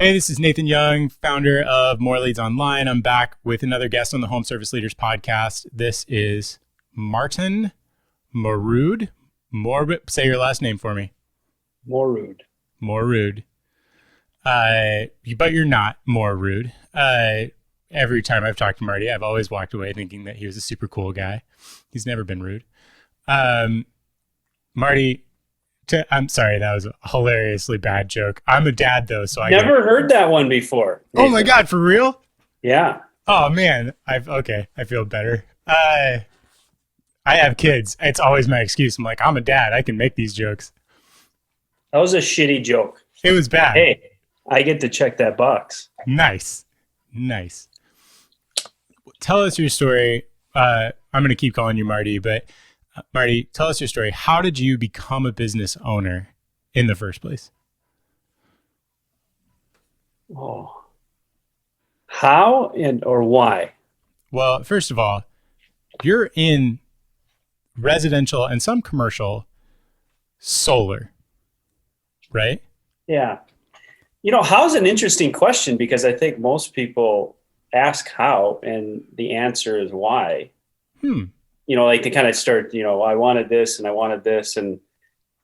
Hey, this is Nathan Young, founder of More Leads Online. I'm back with another guest on the Home Service Leaders podcast. This is Martin Morud. Say your last name for me. Morud. Morud. But you're not Morud. Every time I've talked to Marty, I've always walked away thinking that he was a super cool guy. He's never been rude. Marty, I'm sorry, that was a hilariously bad joke. I'm a dad, though, so I never heard that one before. Oh my God, for real? Yeah. Oh man, I feel better. I have kids. It's always my excuse. I'm like, I'm a dad. I can make these jokes. That was a shitty joke. It was bad. Hey, I get to check that box. Nice. Tell us your story. I'm going to keep calling you Marty, but Marty, tell us your story. How did you become a business owner in the first place? Oh, how or why? Well, first of all, you're in residential and some commercial solar, right? Yeah. How's an interesting question because I think most people ask how and the answer is why. Like they kind of start, I wanted this and I wanted this. And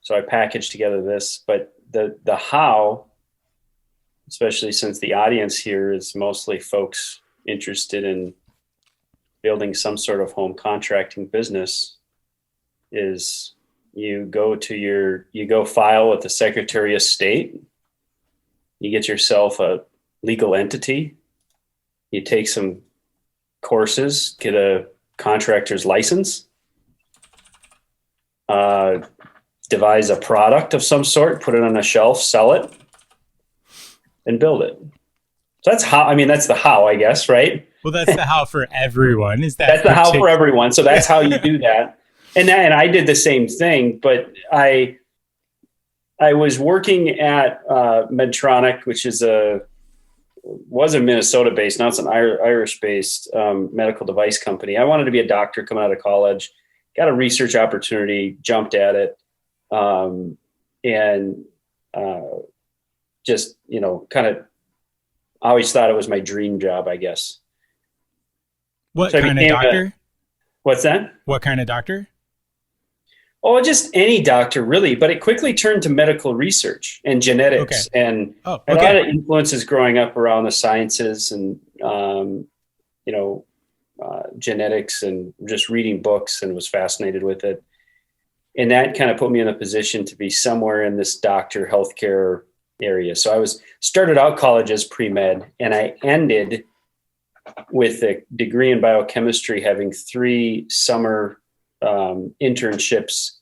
so I packaged together this, but the how, especially since the audience here is mostly folks interested in building some sort of home contracting business, is you go file with the Secretary of State, you get yourself a legal entity, you take some courses, get a contractor's license, devise a product of some sort, put it on a shelf, sell it, and build it. So that's the how, I guess, right? Well, that's the how for everyone. That's the how for everyone. So that's how you do that. And I did the same thing, but I was working at Medtronic, which was a Minnesota-based, now it's an Irish-based medical device company. I wanted to be a doctor coming out of college, got a research opportunity, jumped at it, and just, kind of I always thought it was my dream job, I guess. What kind of doctor? What's that? What kind of doctor? Oh, just any doctor, really. But it quickly turned to medical research and genetics, and a lot of influences growing up around the sciences and genetics, and just reading books, and was fascinated with it. And that kind of put me in a position to be somewhere in this doctor healthcare area. So I started out college as pre-med, and I ended with a degree in biochemistry, having 3 summer internships,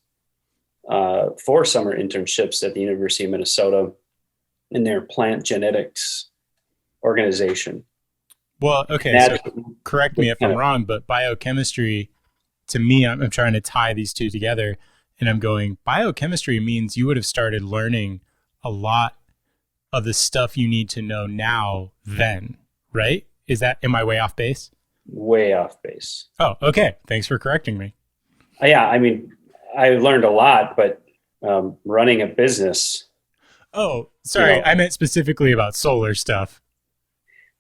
4 summer internships at the University of Minnesota in their plant genetics organization. Well, okay, so correct me if I'm wrong, but biochemistry, to me, I'm trying to tie these two together, and I'm going, biochemistry means you would have started learning a lot of the stuff you need to know now then, right? Am I way off base? Way off base. Oh, okay. Thanks for correcting me. Yeah, I learned a lot, but running a business. Oh, sorry. I meant specifically about solar stuff.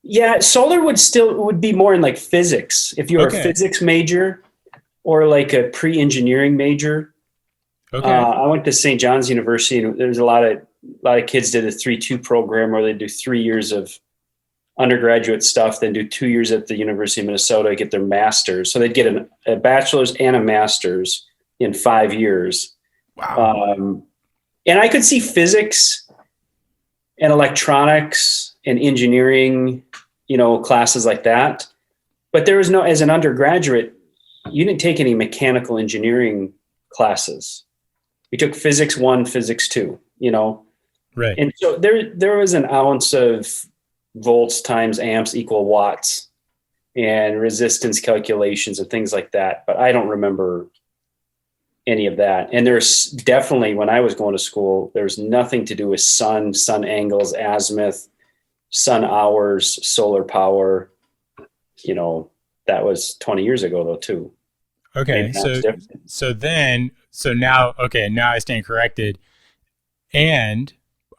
Yeah, solar would be more in like physics. If you're a physics major or like a pre-engineering major. Okay. I went to St. John's University, and there's a lot of kids did a 3-2 program where they do 3 years of undergraduate stuff, then do 2 years at the University of Minnesota, get their master's. So they'd get a bachelor's and a master's in 5 years. Wow. And I could see physics and electronics and engineering, classes like that. But there was as an undergraduate, you didn't take any mechanical engineering classes. We took physics 1, physics 2, Right. And so there was an ounce of volts times amps equal watts and resistance calculations and things like that. But I don't remember any of that. And there's definitely, when I was going to school, there's nothing to do with sun angles, azimuth, sun hours, solar power. That was 20 years ago though too. Okay. Now I stand corrected. And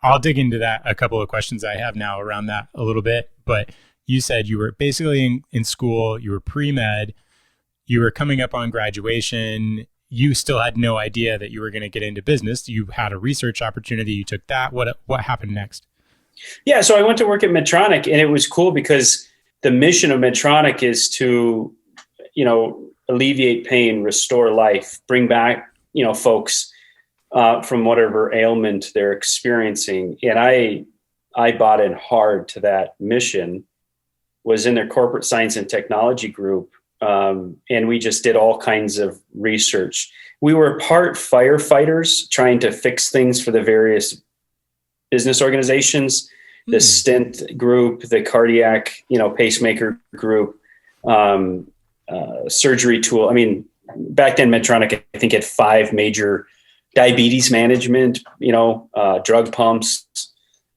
I'll dig into that. A couple of questions I have now around that a little bit, but you said you were basically in school, you were pre-med, you were coming up on graduation. You still had no idea that you were going to get into business. You had a research opportunity. You took that. What happened next? Yeah. So I went to work at Medtronic, and it was cool because the mission of Medtronic is to, alleviate pain, restore life, bring back, folks from whatever ailment they're experiencing. And I bought in hard to that mission, was in their corporate science and technology group. And we just did all kinds of research. We were part firefighters trying to fix things for the various business organizations, the stent group, the cardiac, pacemaker group, surgery tool. I mean, back then Medtronic, I think, had 5 major diabetes management, drug pumps.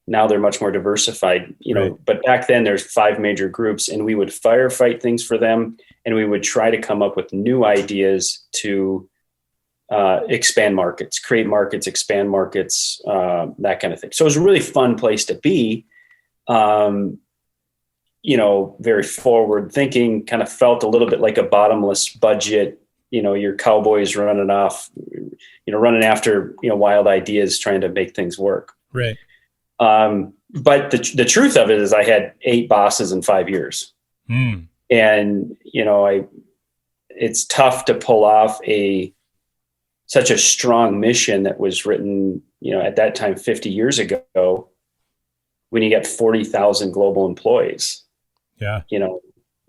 Now they're much more diversified, right. But back then there's 5 major groups, and we would firefight things for them. And we would try to come up with new ideas to expand markets, create markets, expand markets, that kind of thing. So it was a really fun place to be, very forward thinking, kind of felt a little bit like a bottomless budget, your cowboys running off, running after, wild ideas, trying to make things work. Right. But the truth of it is I had 8 bosses in 5 years. And, it's tough to pull off such a strong mission that was written, at that time, 50 years ago, when you got 40,000 global employees. Yeah.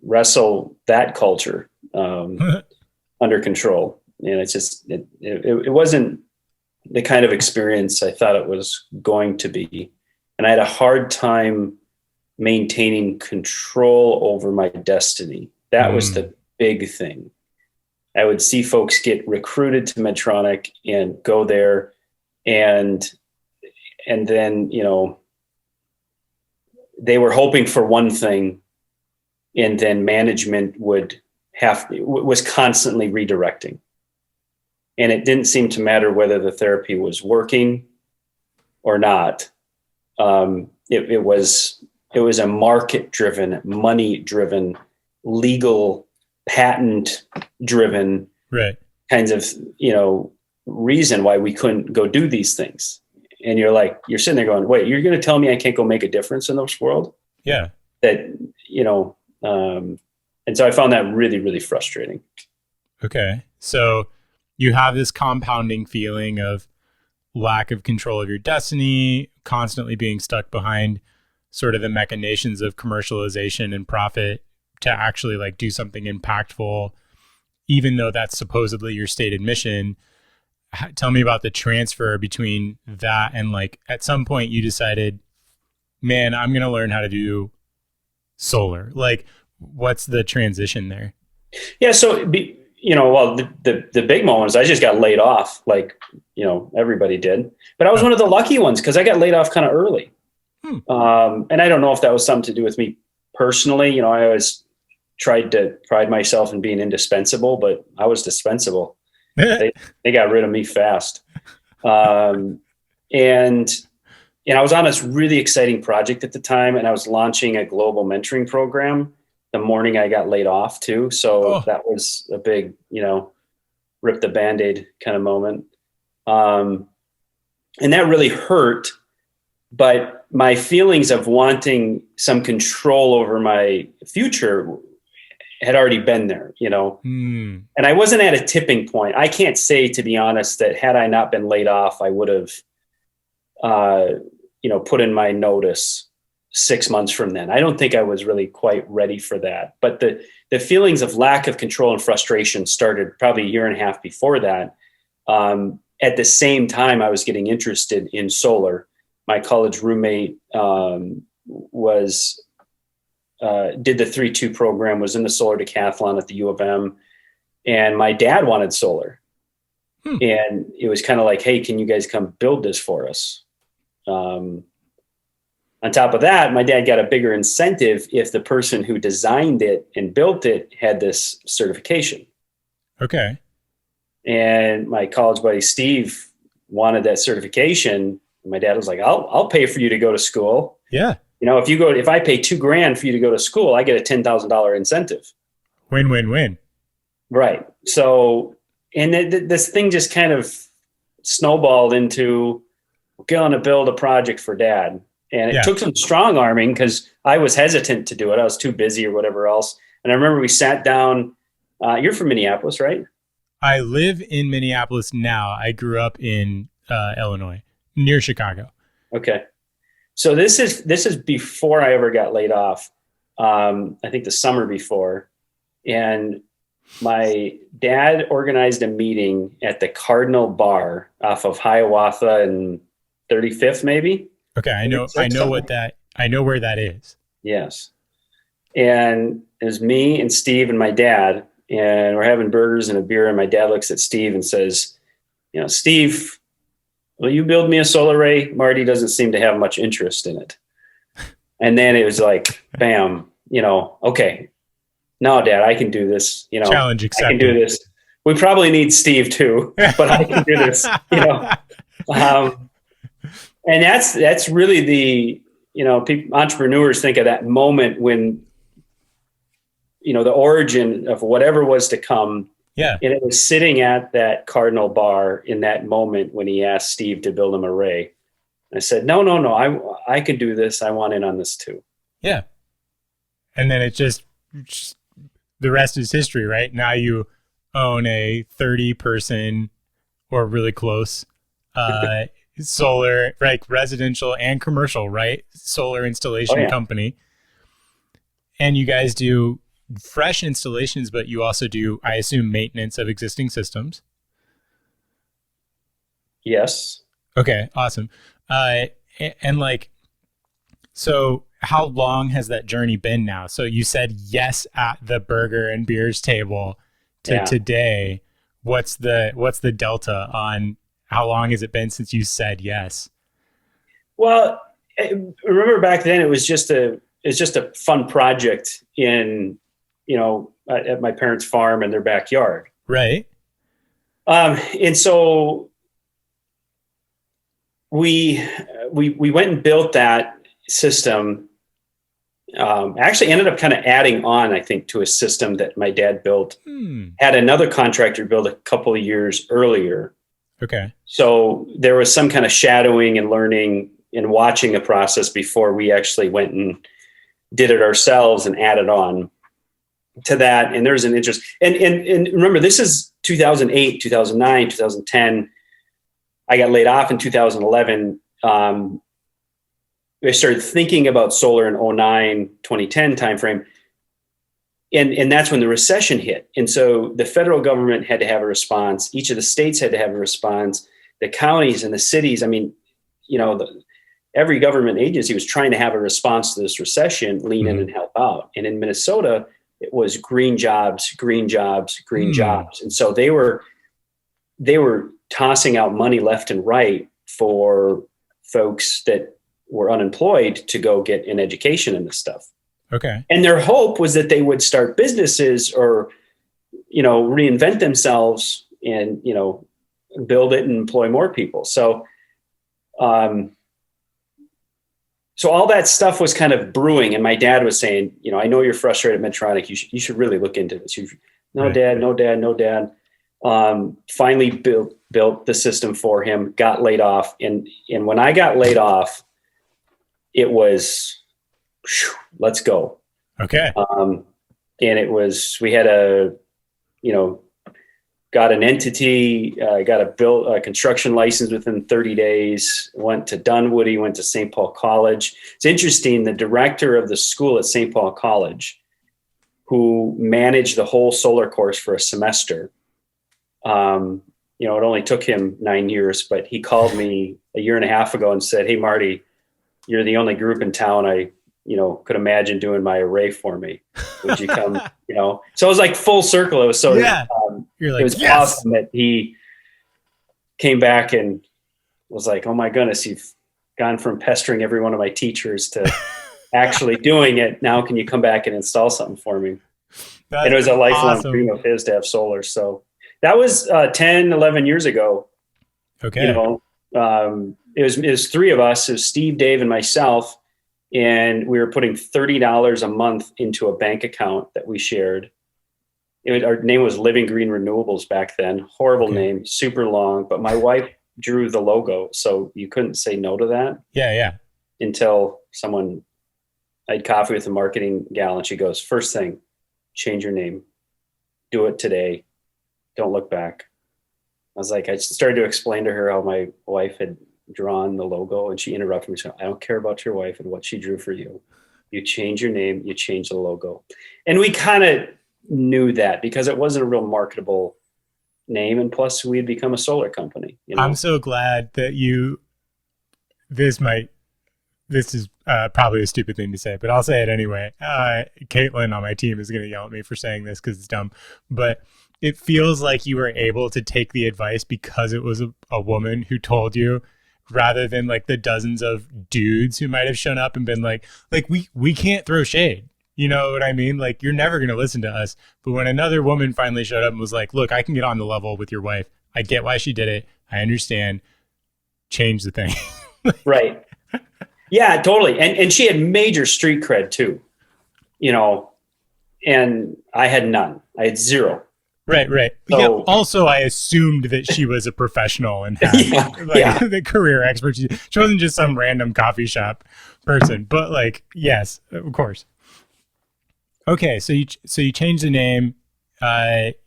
Wrestle that culture, under control. And it's just, it wasn't the kind of experience I thought it was going to be. And I had a hard time maintaining control over my destiny. That was the big thing. I would see folks get recruited to Medtronic and go there, and then, they were hoping for one thing, and then management was constantly redirecting. And it didn't seem to matter whether the therapy was working or not. It was a market-driven, money-driven, legal, patent-driven kinds of, reason why we couldn't go do these things. And you're sitting there going, wait, you're going to tell me I can't go make a difference in this world? Yeah. And so I found that really, really frustrating. Okay. So you have this compounding feeling of lack of control of your destiny, constantly being stuck behind sort of the machinations of commercialization and profit to actually do something impactful, even though that's supposedly your stated mission. Tell me about the transfer between that and at some point you decided, man, I'm going to learn how to do solar. What's the transition there? Yeah. So, the big moment is I just got laid off, everybody did, but I was one of the lucky ones because I got laid off kind of early. And I don't know if that was something to do with me personally. I always tried to pride myself in being indispensable, but I was dispensable. They got rid of me fast. And I was on this really exciting project at the time, and I was launching a global mentoring program the morning I got laid off too. So that was a big, rip the Band-Aid kind of moment. And that really hurt, but my feelings of wanting some control over my future had already been there, and I wasn't at a tipping point. I can't say, to be honest, that had I not been laid off, I would have, put in my notice 6 months from then. I don't think I was really quite ready for that. But the feelings of lack of control and frustration started probably a year and a half before that. At the same time, I was getting interested in solar. My college roommate did the 3-2 program, was in the solar decathlon at the U of M, and my dad wanted solar. And it was kind of like, hey, can you guys come build this for us? On top of that, my dad got a bigger incentive if the person who designed it and built it had this certification. Okay. And my college buddy, Steve, wanted that certification And my dad was like, I'll pay for you to go to school. Yeah. If I pay $2,000 for you to go to school, I get a $10,000 incentive. Win, win, win. Right. So, and this thing just kind of snowballed into going to build a project for Dad. And it took some strong arming because I was hesitant to do it. I was too busy or whatever else. And I remember we sat down. You're from Minneapolis, right? I live in Minneapolis now. I grew up in Illinois, near Chicago. Okay. So this is before I ever got laid off. I think the summer before. And my dad organized a meeting at the Cardinal Bar off of Hiawatha and 35th, maybe. Okay, I know where that is. Yes. And it was me and Steve and my dad, and we're having burgers and a beer, and my dad looks at Steve and says, Steve, will you build me a solar array? Marty doesn't seem to have much interest in it. And then it was like, bam, okay. No, Dad, I can do this. Challenge accepted. I can do this. We probably need Steve too, but I can do this. And that's really the entrepreneurs think of that moment when the origin of whatever was to come. Yeah, and it was sitting at that Cardinal Bar in that moment when he asked Steve to build him a array. I said, no, I can do this. I want in on this too. Yeah, and then it just the rest is history, right? Now you own a 30-person or really close solar, like residential and commercial, right? Solar installation company. And you guys do fresh installations, but you also do, I assume, maintenance of existing systems. Yes. Okay, awesome. So how long has that journey been now? So you said yes at the burger and beers table to today. What's the delta on how long has it been since you said yes? Well, remember back then it was just a fun project in, at my parents' farm in their backyard. Right. And so we went and built that system. Actually ended up kind of adding on, I think, to a system that my dad built. Had another contractor build a couple of years earlier. Okay. So there was some kind of shadowing and learning and watching a process before we actually went and did it ourselves and added on to that. And there's an interest. And remember, this is 2008, 2009, 2010. I got laid off in 2011. I started thinking about solar in 2009, 2010 timeframe. And that's when the recession hit. And so the federal government had to have a response. Each of the states had to have a response. The counties and the cities, every government agency was trying to have a response to this recession, lean in and help out. And in Minnesota, it was green jobs, green jobs, green jobs. And so they were tossing out money left and right for folks that were unemployed to go get an education in this stuff. Okay. And their hope was that they would start businesses or, reinvent themselves and, build it and employ more people. So all that stuff was kind of brewing. And my dad was saying, I know you're frustrated at Medtronic. You should really look into this. No, Dad. Finally built the system for him, got laid off. And when I got laid off, it was, let's go. Okay. And it was, we had got an entity, got a construction license within 30 days, went to Dunwoody, went to St. Paul College. It's interesting. The director of the school at St. Paul College, who managed the whole solar course for a semester, it only took him 9 years, but he called me a year and a half ago and said, "Hey, Marty, you're the only group in town I could imagine doing my array for me. Would you come?" So it was like full circle. It was so, You're like, it was yes. awesome that he came back and was like, "Oh my goodness, you've gone from pestering every one of my teachers to actually doing it. Now can you come back and install something for me?" And it was a lifelong dream of his to have solar. So that was 10, 11 years ago. Okay. It was three of us. It was Steve, Dave, and myself. And we were putting $30 a month into a bank account that we shared. Our name was Living Green Renewables back then. Horrible name, super long. But my wife drew the logo, so you couldn't say no to that. Yeah. Until I had coffee with the marketing gal, and she goes, first thing, change your name. Do it today. Don't look back. I was like, I started to explain to her how my wife had drawn the logo, and she interrupted me. She said, I don't care about your wife and what she drew for you. You change your name, you change the logo. And we kind of knew that because it wasn't a real marketable name. And plus we had become a solar company. You know? I'm so glad that this is probably a stupid thing to say, but I'll say it anyway. Caitlin on my team is going to yell at me for saying this because it's dumb, but it feels like you were able to take the advice because it was a woman who told you, rather than like the dozens of dudes who might have shown up and been like we can't throw shade. You know what I mean? Like, you're never going to listen to us. But when another woman finally showed up and was like, look, I can get on the level with your wife. I get why she did it. I understand. Change the thing. Right. Yeah, totally. And she had major street cred too, you know, and I had none. I had zero. Right. So, yeah, also, I assumed that she was a professional and had the career expertise. She wasn't just some random coffee shop person, but like, yes, of course. Okay, so you changed the name.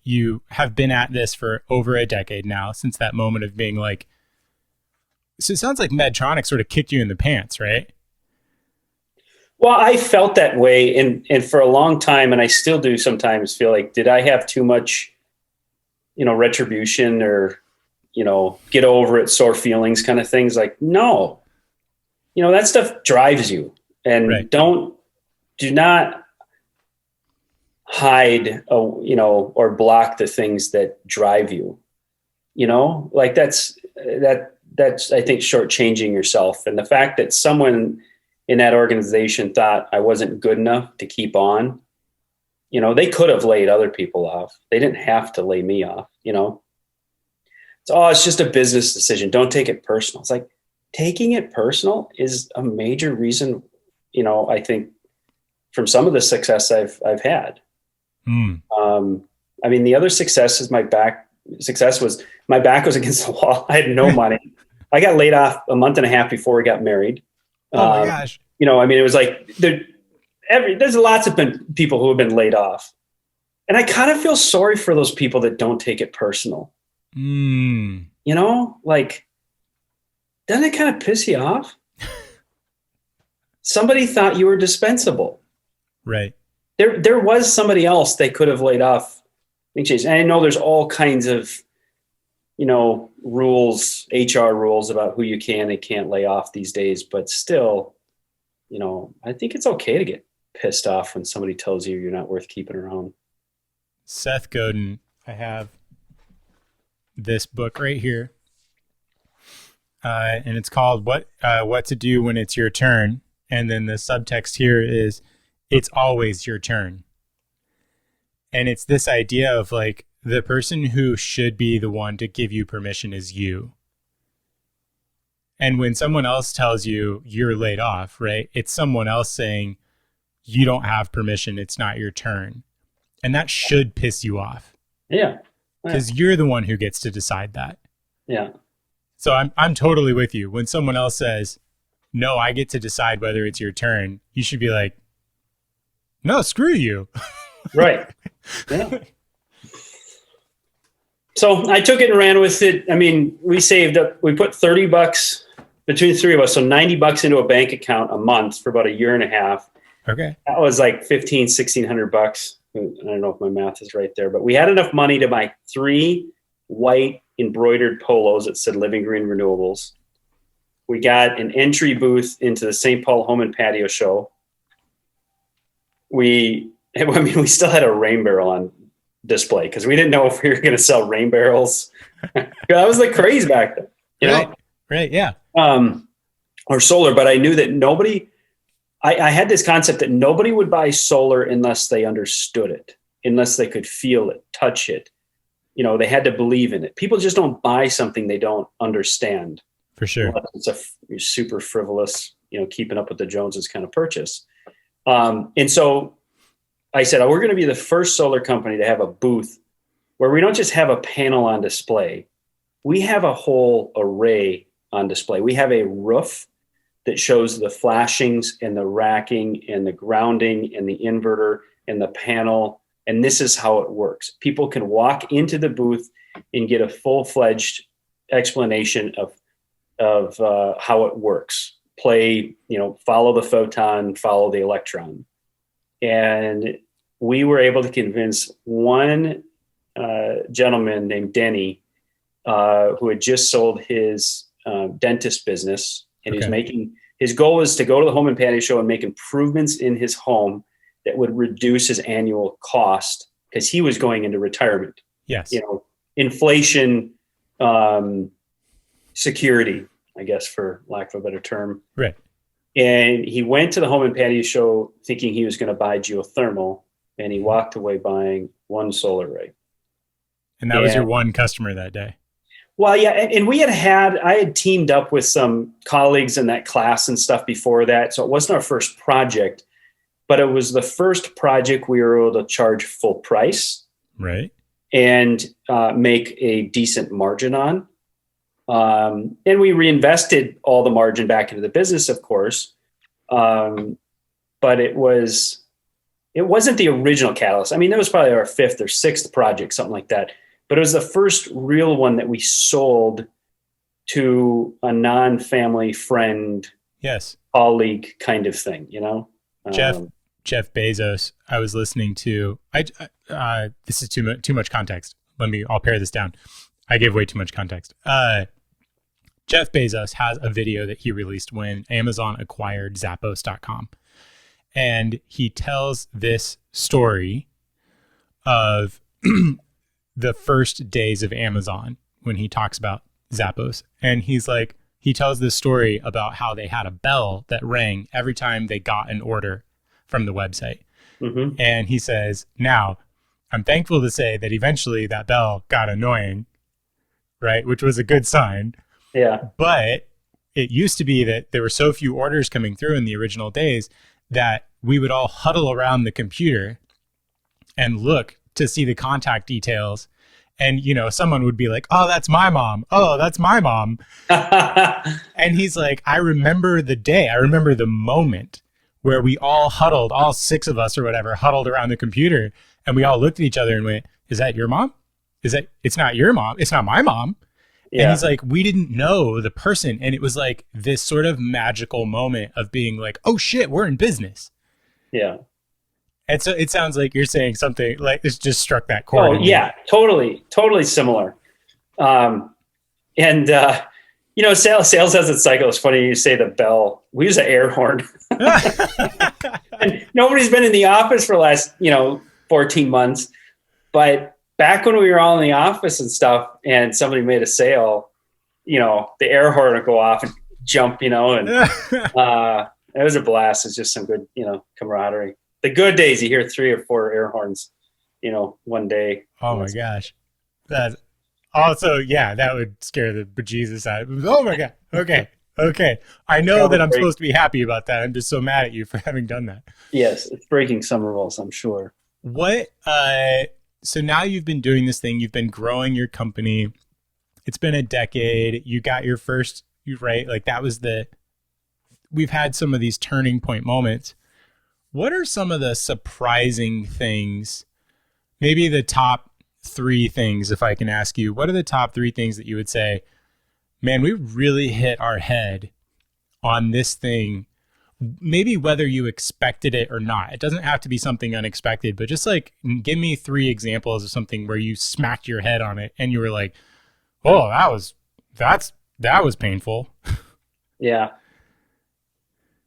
You have been at this for over a decade now, since that moment of being like. So it sounds like Medtronic sort of kicked you in the pants, right? Well, I felt that way, and for a long time, and I still do sometimes feel like, did I have too much, retribution or, get over it, sore feelings kind of things? Like, no, that stuff drives you, and do not hide, or block the things that drive you, like that's, I think, shortchanging yourself. And the fact that someone in that organization thought I wasn't good enough to keep on, they could have laid other people off. They didn't have to lay me off, it's just a business decision. Don't take it personal. It's like, taking it personal is a major reason, I think, from some of the success I've had. The other success is my back was against the wall. I had no money. I got laid off a month and a half before we got married. Oh my gosh. It was like there's lots of people who have been laid off. And I kind of feel sorry for those people that don't take it personal. Like, doesn't it kind of piss you off? Somebody thought you were dispensable. Right. There was somebody else they could have laid off. And I know there's all kinds of, rules, HR rules about who you can and can't lay off these days. But still, I think it's okay to get pissed off when somebody tells you you're not worth keeping around. Seth Godin, I have this book right here. And it's called What to Do When It's Your Turn. And then the subtext here is, it's always your turn. And it's this idea of like, the person who should be the one to give you permission is you. And when someone else tells you you're laid off, right? It's someone else saying you don't have permission. It's not your turn. And that should piss you off. Yeah. Because you're the one who gets to decide that. Yeah. So I'm totally with you. When someone else says, no, I get to decide whether it's your turn, you should be like, no, screw you. Right. Yeah. So I took it and ran with it. We saved up, we put $30 between the three of us. So $90 into a bank account a month for about a year and a half. Okay. That was like $1,600. I don't know if my math is right there, but we had enough money to buy 3 white embroidered polos that said Living Green Renewables. We got an entry booth into the St. Paul Home and Patio Show. We still had a rain barrel on display because we didn't know if we were going to sell rain barrels. That was the craze back then, you know? Right. Yeah. Or solar, but I knew that I had this concept that nobody would buy solar unless they understood it, unless they could feel it, touch it. They had to believe in it. People just don't buy something they don't understand. For sure. It's a super frivolous, keeping up with the Joneses kind of purchase. And so I said, we're going to be the first solar company to have a booth where we don't just have a panel on display. We have a whole array on display. We have a roof that shows the flashings and the racking and the grounding and the inverter and the panel. And this is how it works. People can walk into the booth and get a full-fledged explanation of how it works. Follow the photon, follow the electron. And we were able to convince one gentleman named Denny, who had just sold his dentist business, and his goal was to go to the home and patio show and make improvements in his home that would reduce his annual cost, because he was going into retirement. Yes. Inflation, security, I guess, for lack of a better term. Right. And he went to the home and patio show thinking he was going to buy geothermal, and he walked away buying one solar array. And that was your one customer that day. Well, yeah. And I had teamed up with some colleagues in that class and stuff before that. So it wasn't our first project, but it was the first project we were able to charge full price. Right. And make a decent margin on. And we reinvested all the margin back into the business, of course. But it wasn't the original catalyst. I mean, that was probably our fifth or sixth project, something like that. But it was the first real one that we sold to a non-family friend, yes, colleague kind of thing, Jeff Bezos, I was listening to, this is too much context. I'll pare this down. I gave way too much context. Jeff Bezos has a video that he released when Amazon acquired Zappos.com. And he tells this story of the first days of Amazon when he talks about Zappos. And he tells this story about how they had a bell that rang every time they got an order from the website. Mm-hmm. And he says, now, I'm thankful to say that eventually that bell got annoying, right? Which was a good sign. Yeah. But it used to be that there were so few orders coming through in the original days that we would all huddle around the computer and look to see the contact details. And, someone would be like, oh, that's my mom. Oh, that's my mom. And he's like, I remember the day. I remember the moment where we all huddled, all six of us or whatever, huddled around the computer. And we all looked at each other and went, is that your mom? It's not your mom. It's not my mom. Yeah. And he's like, we didn't know the person. And it was like this sort of magical moment of being like, oh shit, we're in business. Yeah. And so it sounds like you're saying something like this just struck that chord. Oh yeah, totally similar. Sales has its cycle. It's funny you say the bell. We use an air horn. And nobody's been in the office for the last, 14 months. But back when we were all in the office and stuff and somebody made a sale, the air horn would go off and jump, and it was a blast. It's just some good, camaraderie. The good days, you hear 3 or 4 air horns, one day. Oh my gosh. That would scare the bejesus out of me. Oh my God. Okay. I know that I'm supposed to be happy about that. I'm just so mad at you for having done that. Yes. It's breaking some rules, I'm sure. So now you've been doing this thing, you've been growing your company. It's been a decade. You got your first, right? Like we've had some of these turning point moments. What are some of the surprising things, maybe the top 3 things, if I can ask you, what are the top 3 things that you would say, man, we really hit our head on this thing, maybe whether you expected it or not? It doesn't have to be something unexpected, but just like, give me 3 examples of something where you smacked your head on it and you were like, oh, that was painful. Yeah.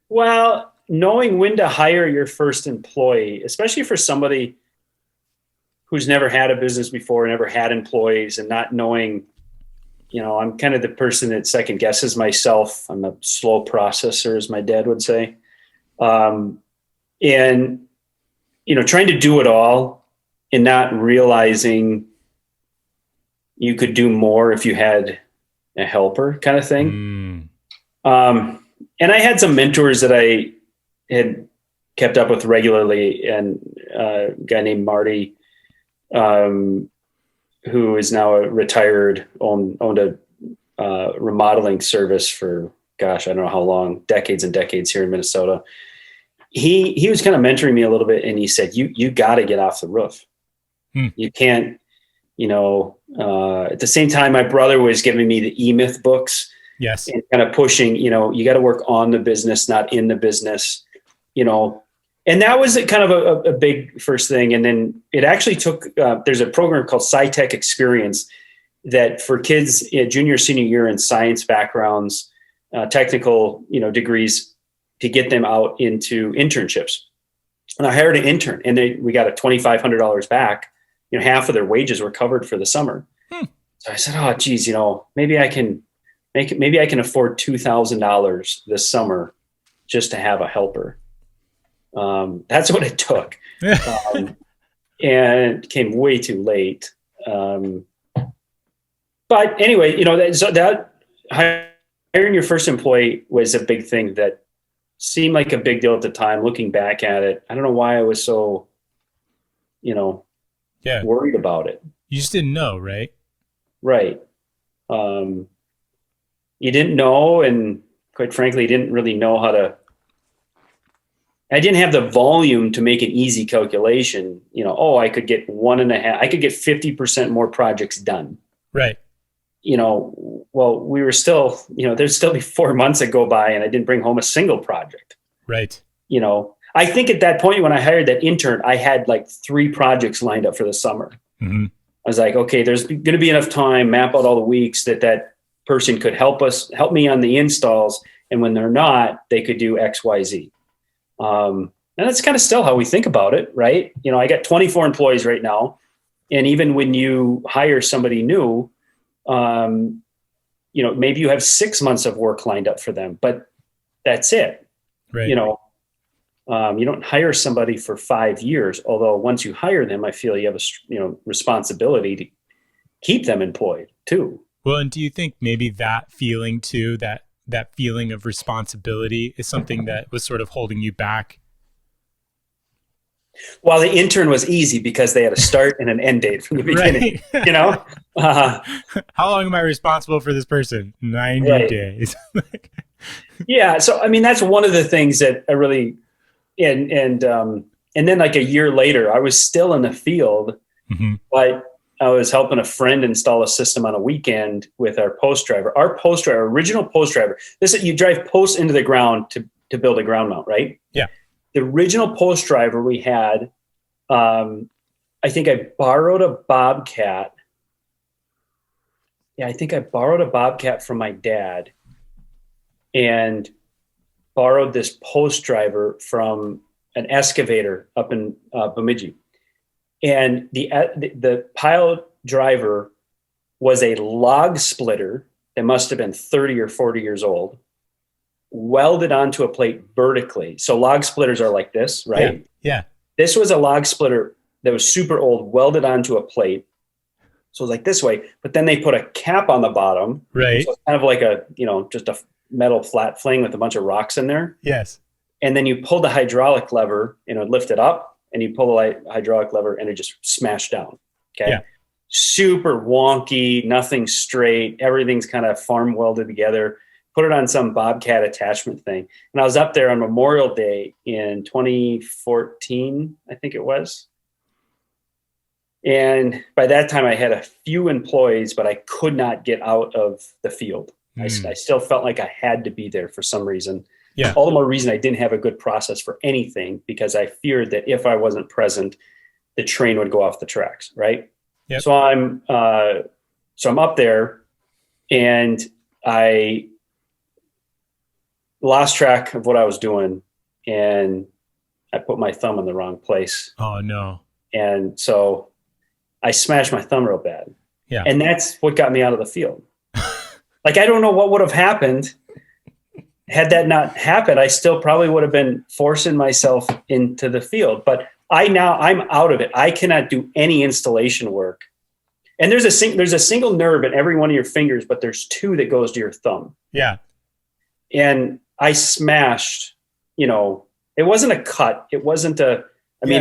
Well, knowing when to hire your first employee, especially for somebody who's never had a business before, never had employees, and not knowing, I'm kind of the person that second guesses myself. I'm a slow processor, as my dad would say. And, trying to do it all and not realizing you could do more if you had a helper kind of thing. And I had some mentors that I had kept up with regularly, and a guy named Marty, who is now a retired, owned a remodeling service for, gosh, I don't know how long, decades and decades here in Minnesota. He was kind of mentoring me a little bit, and he said, you got to get off the roof. You can't, at the same time, my brother was giving me the E-Myth books. Yes. And kind of pushing, you got to work on the business, not in the business, and that was kind of a big first thing. And then it actually took, there's a program called SciTech Experience that for kids in junior, senior year in science backgrounds, technical, degrees, to get them out into internships. And I hired an intern, and we got a $2,500 back. Half of their wages were covered for the summer. So I said, oh, geez, maybe I can afford $2,000 this summer just to have a helper. That's what it took. And it came way too late. But anyway, that hiring your first employee was a big thing that seemed like a big deal at the time. Looking back at it, I don't know why I was so, worried about it. You just didn't know, right? Right. You didn't know, and quite frankly, didn't really know I didn't have the volume to make an easy calculation. I could get 50% more projects done. Right. Well, we were still, there'd still be 4 months that go by and I didn't bring home a single project. Right. I think at that point when I hired that intern, I had like 3 projects lined up for the summer. I was like, okay, there's going to be enough time, map out all the weeks that person could help me on the installs. And when they're not, they could do X, Y, Z. And that's kind of still how we think about it, right? I got 24 employees right now. And even when you hire somebody new, maybe you have 6 months of work lined up for them, but that's it. Right. You don't hire somebody for 5 years, although once you hire them, I feel you have a, responsibility to keep them employed too. Well, and do you think maybe that feeling too, that feeling of responsibility is something that was sort of holding you back? Well, the intern was easy because they had a start and an end date from the beginning, How long am I responsible for this person? 90 days. Yeah. So, I mean, that's one of the things that I really, and then like a year later, I was still in the field, but I was helping a friend install a system on a weekend with our post driver. Our post driver, original post driver. You drive posts into the ground to build a ground mount, right? Yeah. The original post driver we had, I think I borrowed a Bobcat. Yeah, I think I borrowed a Bobcat from my dad and borrowed this post driver from an excavator up in Bemidji. And the pile driver was a log splitter that must have been 30 or 40 years old, welded onto a plate vertically. So log splitters are like this, right? Yeah. This was a log splitter that was super old, welded onto a plate. So it was like this way, but then they put a cap on the bottom. Right. So it's kind of like just a metal flat fling with a bunch of rocks in there. Yes. And then you pull the hydraulic lever and it would lift it up, and you pull the hydraulic lever and it just smashed down. Okay. Yeah. Super wonky, nothing straight. Everything's kind of farm welded together. Put it on some Bobcat attachment thing. And I was up there on Memorial Day in 2014, I think it was. And by that time I had a few employees, but I could not get out of the field. I still felt like I had to be there for some reason. Yeah. All the more reason I didn't have a good process for anything, because I feared that if I wasn't present, the train would go off the tracks. Right. Yep. So I'm up there and I lost track of what I was doing and I put my thumb in the wrong place. Oh no. And so I smashed my thumb real bad. Yeah. And that's what got me out of the field. Like, I don't know what would have happened. Had that not happened, I still probably would have been forcing myself into the field. But I'm out of it. I cannot do any installation work. And there's a single nerve in every one of your fingers, but there's two that goes to your thumb. Yeah. And I smashed, it wasn't a cut. It wasn't it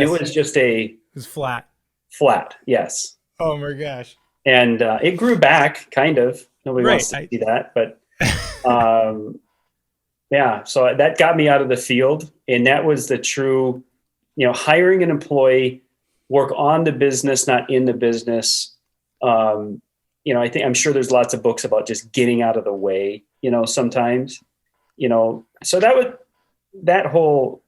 was just it was flat. Flat. Yes. Oh my gosh. And it grew back kind of. Nobody wants to see that, but yeah. So that got me out of the field, and that was the true, hiring an employee, work on the business, not in the business. I'm sure there's lots of books about just getting out of the way, sometimes, so that whole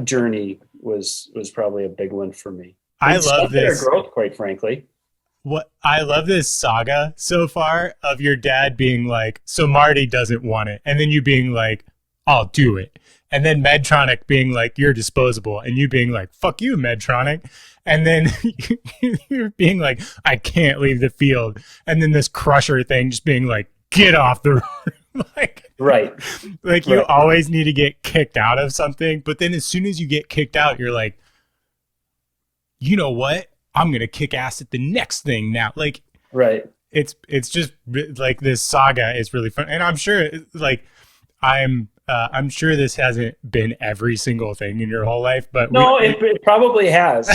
journey was probably a big one for me. I love this growth, quite frankly. I love this saga so far of your dad being like, so Marty doesn't want it. And then you being like, I'll do it. And then Medtronic being like, you're disposable. And you being like, fuck you, Medtronic. And then you're being like, I can't leave the field. And then this crusher thing just being like, get off the room. Like you always need to get kicked out of something. But then as soon as you get kicked out, you're like, you know what? I'm going to kick ass at the next thing now. Like, it's just like this saga is really fun. And I'm sure I'm sure this hasn't been every single thing in your whole life, but no, it probably has.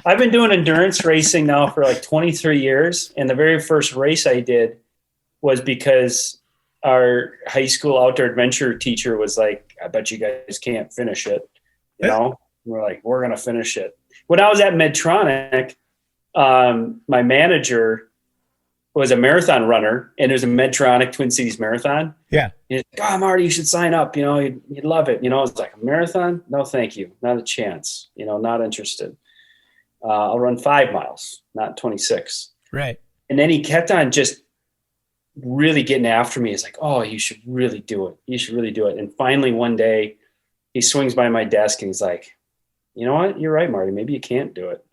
I've been doing endurance racing now for like 23 years. And the very first race I did was because our high school outdoor adventure teacher was like, I bet you guys can't finish it. We're like, we're going to finish it. When I was at Medtronic, my manager was a marathon runner, and there's a Medtronic Twin Cities Marathon. Yeah. He's like, Marty, you should sign up. You'd love it. It's like a marathon. No, thank you. Not a chance. Not interested. I'll run 5 miles, not 26. Right. And then he kept on just really getting after me. It's like, oh, you should really do it. You should really do it. And finally one day he swings by my desk and he's like, you know what? You're right, Marty. Maybe you can't do it.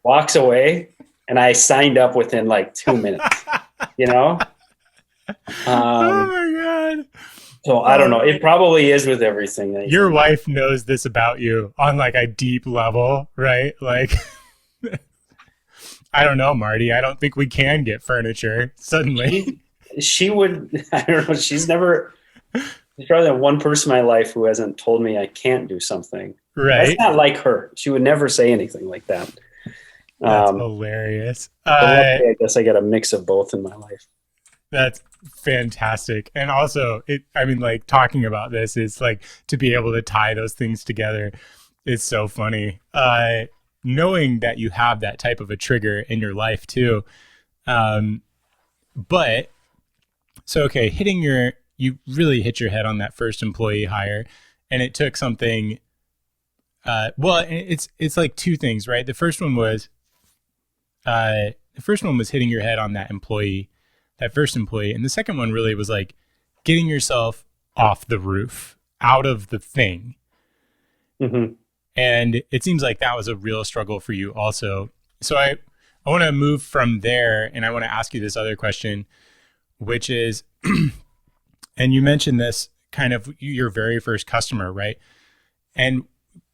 Walks away, and I signed up within like 2 minutes. Oh my God. So I don't know. It probably is with everything. Your wife knows this about you on like a deep level, right? Like, I don't know, Marty. I don't think we can get furniture suddenly. She would. I don't know. She's probably the one person in my life who hasn't told me I can't do something. Right. That's not like her. She would never say anything like that. That's hilarious. I guess I got a mix of both in my life. That's fantastic. And also, like talking about this is like to be able to tie those things together. It's so funny. Knowing that you have that type of a trigger in your life too. But so, okay, you really hit your head on that first employee hire, and it took something. It's like two things, right? The first one was hitting your head on that first employee. And the second one really was like getting yourself off the roof, out of the thing. Mm-hmm. And it seems like that was a real struggle for you also. So I want to move from there, and I want to ask you this other question, which is, and you mentioned this kind of your very first customer, right? And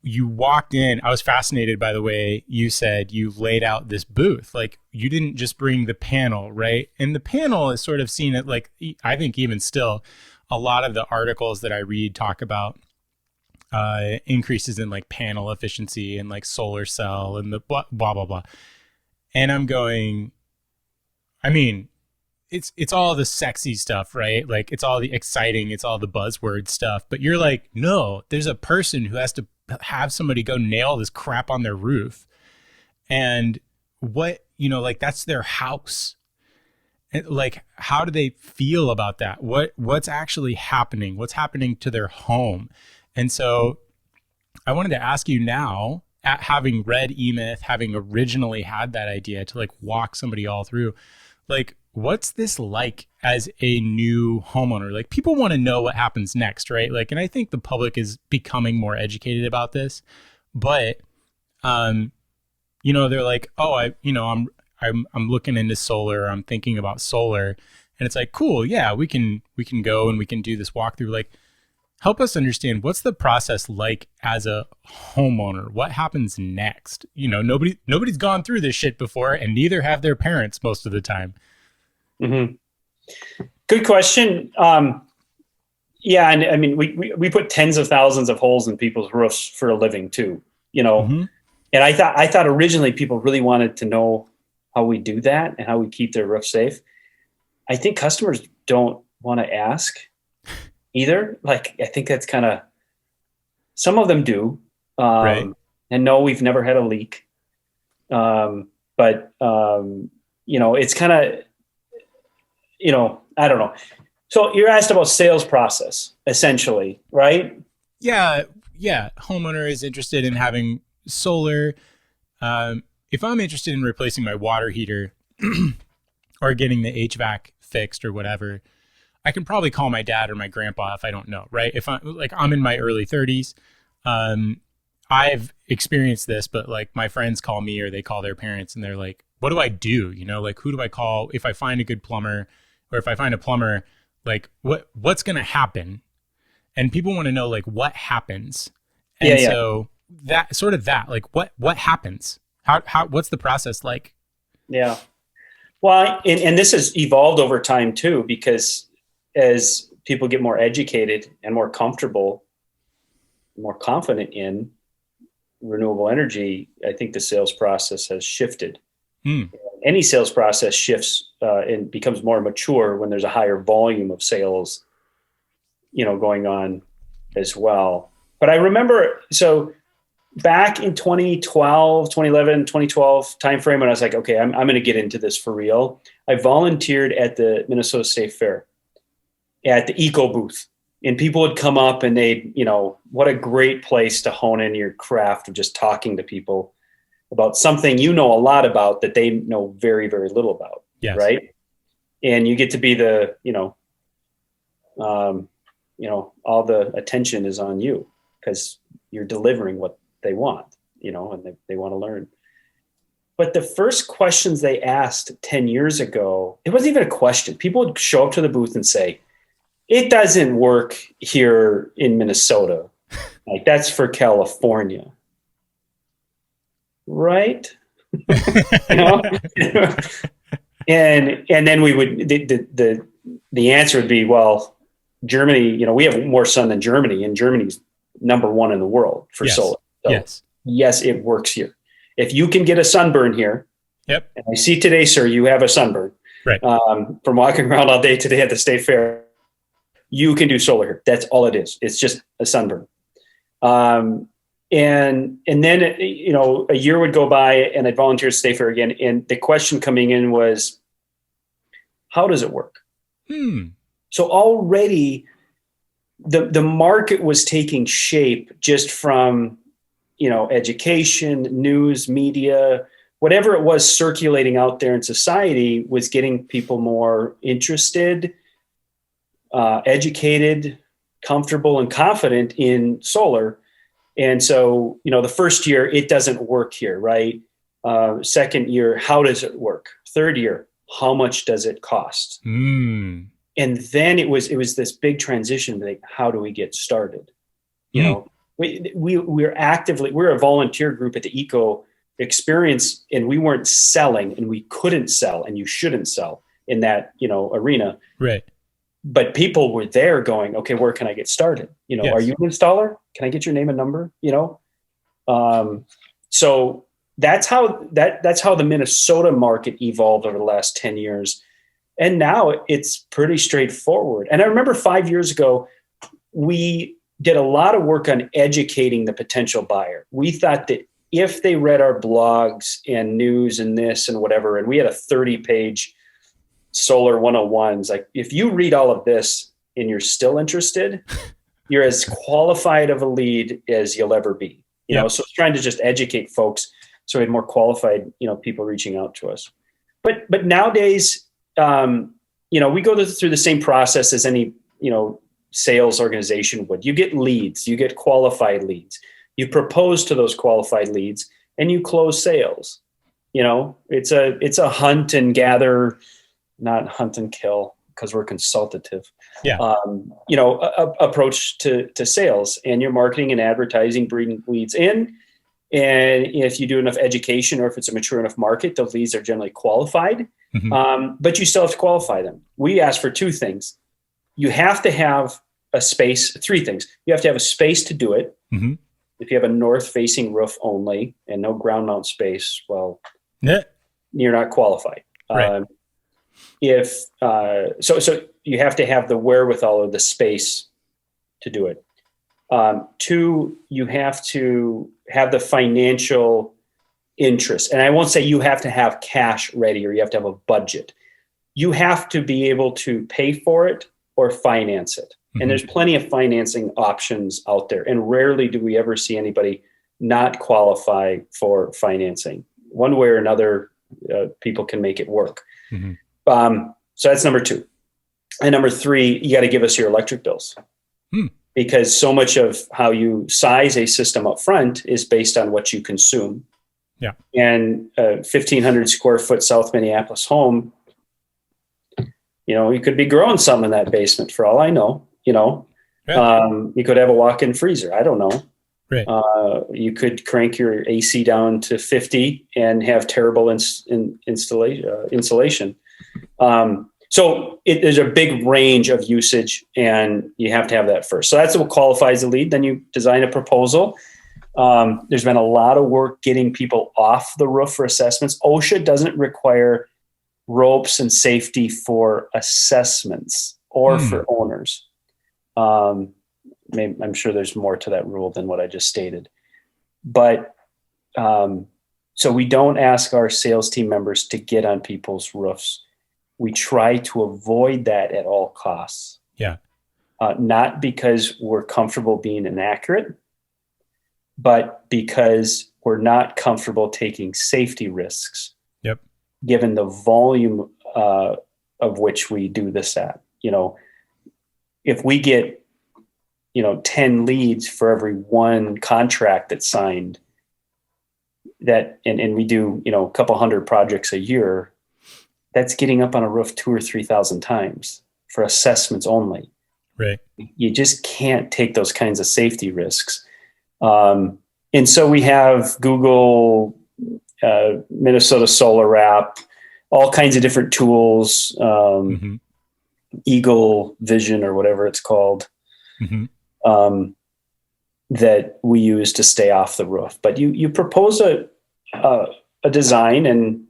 you walked in. I was fascinated by the way you said you laid out this booth. Like, you didn't just bring the panel, right? And the panel is sort of seen at, like, I think even still, a lot of the articles that I read talk about increases in like panel efficiency and like solar cell and the blah, blah, blah, blah. And I'm going, it's all the sexy stuff, right? Like, it's all the exciting, it's all the buzzword stuff. But you're like, no, there's a person who has to have somebody go nail this crap on their roof. And what, like, that's their house. And like, how do they feel about that? What's actually happening? What's happening to their home? And so I wanted to ask you now, at having read E-Myth, having originally had that idea to like walk somebody all through, like, what's this like as a new homeowner? Like, people want to know what happens next, right? Like, and I think the public is becoming more educated about this, but, they're like, oh, I'm looking into solar. I'm thinking about solar, and it's like, cool. Yeah, we can go and we can do this walkthrough. Like, help us understand, what's the process like as a homeowner? What happens next? Nobody's gone through this shit before, and neither have their parents most of the time. Mm-hmm. Good question. Yeah, and I mean, we put tens of thousands of holes in people's roofs for a living too, Mm-hmm. And I thought originally people really wanted to know how we do that and how we keep their roof safe. I think customers don't want to ask either. Like, I think that's kind of, some of them do. Right. And no, we've never had a leak. But it's kind of, I don't know. So you're asked about sales process, essentially, right? Yeah. Homeowner is interested in having solar. If I'm interested in replacing my water heater or getting the HVAC fixed or whatever, I can probably call my dad or my grandpa if I don't know, right? If I'm in my early 30s, I've experienced this, but like my friends call me or they call their parents and they're like, what do I do? Who do I call if I find a good plumber, or if I find a plumber, like what's going to happen? And people want to know like what happens. And so like what happens? How what's the process like? Yeah. Well, and this has evolved over time too, because as people get more educated and more comfortable, more confident in renewable energy, I think the sales process has shifted. Any sales process shifts and becomes more mature when there's a higher volume of sales, going on as well. But I remember, so back in 2012 timeframe, when I was like, okay, I'm going to get into this for real. I volunteered at the Minnesota State Fair at the Eco booth, and people would come up and they'd, what a great place to hone in your craft of just talking to people about something a lot about that they know very, very little about. Yes. Right. And you get to be the, all the attention is on you because you're delivering what they want, and they want to learn. But the first questions they asked 10 years ago, it wasn't even a question. People would show up to the booth and say, it doesn't work here in Minnesota. Like, that's for California. Right. And then we would, the answer would be, well, Germany, we have more sun than Germany, and Germany's number one in the world for solar. So, yes, it works here. If you can get a sunburn here, yep. And I see today, sir, you have a sunburn, right? From walking around all day today at the State Fair, you can do solar here. That's all it is. It's just a sunburn. And then, a year would go by and I'd volunteer at State Fair again. And the question coming in was, how does it work? So already the market was taking shape just from, education, news, media, whatever it was circulating out there in society was getting people more interested, educated, comfortable, and confident in solar. And so, the first year, it doesn't work here, right? Second year, how does it work? Third year, how much does it cost? And then it was this big transition, like, how do we get started? We're a volunteer group at the Eco Experience, and we weren't selling, and we couldn't sell, and you shouldn't sell in that, arena. Right. But people were there going, okay, where can I get started? Yes. Are you an installer? Can I get your name and number? So that's how the Minnesota market evolved over the last 10 years. And now it's pretty straightforward. And I remember 5 years ago, we did a lot of work on educating the potential buyer. We thought that if they read our blogs and news and this and whatever, and we had a 30-page Solar 101s, like, if you read all of this and you're still interested, you're as qualified of a lead as you'll ever be. So it's trying to just educate folks so we had more qualified, people reaching out to us. But nowadays, we go through the same process as any, sales organization would. You get leads, you get qualified leads, you propose to those qualified leads, and you close sales. It's a hunt and gather, not hunt and kill, because we're consultative. approach to sales, and your marketing and advertising bring leads in. And if you do enough education, or if it's a mature enough market, the leads are generally qualified. But you still have to qualify them. We ask for two things. You have to have a space, three things. You have to have a space to do it. If you have a north-facing roof only and no ground mount space, well, you're not qualified. Right. So you have to have the wherewithal of the space to do it. Two, you have to have the financial interest. And I won't say you have to have cash ready or you have to have a budget. You have to be able to pay for it or finance it. And there's plenty of financing options out there. And rarely do we ever see anybody not qualify for financing. One way or another, people can make it work. So that's number two. And number three, you got to give us your electric bills. Because so much of how you size a system up front is based on what you consume. Yeah. And a 1,500 square foot South Minneapolis home, you could be growing some in that basement for all I know. You could have a walk-in freezer. I don't know. Right. You could crank your AC down to 50 and have terrible insulation. So there's a big range of usage, and you have to have that first. So that's what qualifies the lead. Then you design a proposal. There's been a lot of work getting people off the roof for assessments. OSHA doesn't require ropes and safety for assessments or for owners. I'm sure there's more to that rule than what I just stated. But so we don't ask our sales team members to get on people's roofs. We try to avoid that at all costs. Yeah. Not because we're comfortable being inaccurate, but because we're not comfortable taking safety risks. Yep. Given the volume of which we do this at. If we get 10 leads for every one contract that's signed, and we do a couple hundred projects a year, that's getting up on a roof 2,000 or 3,000 times for assessments only. Right. You just can't take those kinds of safety risks. And so we have Google, Minnesota Solar app, all kinds of different tools, Eagle Vision or whatever it's called, that we use to stay off the roof. But you propose a design and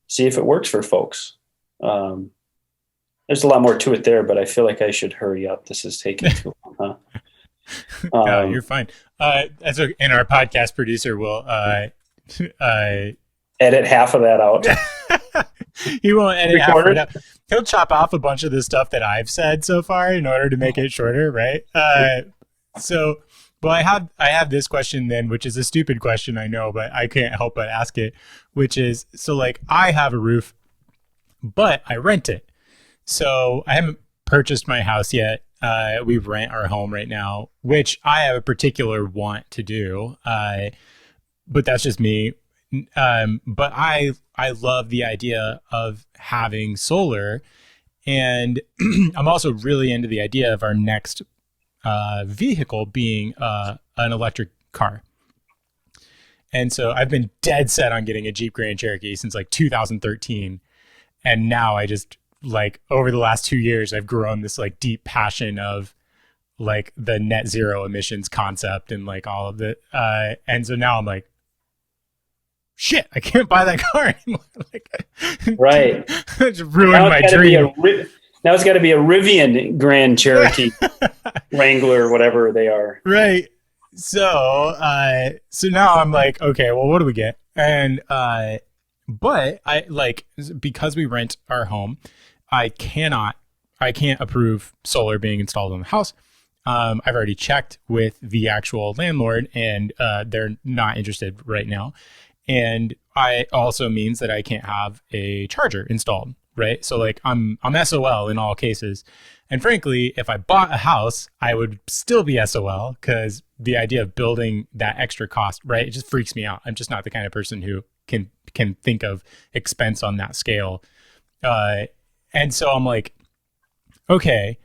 see if it works for folks. There's a lot more to it there, but I feel like I should hurry up. This is taking too long, huh? No, you're fine. And our podcast producer will edit half of that out. He won't edit half of it out. He'll chop off a bunch of the stuff that I've said so far in order to make it shorter, right? Well, I have this question then, which is a stupid question, I know, but I can't help but ask it, which is, so like I have a roof, but I rent it. So I haven't purchased my house yet. We rent our home right now, which I have a particular want to do. But that's just me. But I love the idea of having solar, and I'm also really into the idea of our next vehicle being an electric car. And so I've been dead set on getting a Jeep Grand Cherokee since like 2013. And now I just over the last 2 years, I've grown this like deep passion of like the net zero emissions concept and like all of it. And so now I'm like, shit, I can't buy that car anymore. Right. Just ruined my dream. Now it's got to be a Rivian Grand Cherokee, Wrangler, whatever they are. Right. So now I'm like, okay, well, what do we get? And, but because we rent our home, I can't approve solar being installed on the house. I've already checked with the actual landlord, and they're not interested right now. And I also means that I can't have a charger installed, right? So like I'm SOL in all cases. And frankly, if I bought a house, I would still be SOL, because the idea of building that extra cost, right? It just freaks me out. I'm just not the kind of person who can think of expense on that scale. And so I'm like, okay,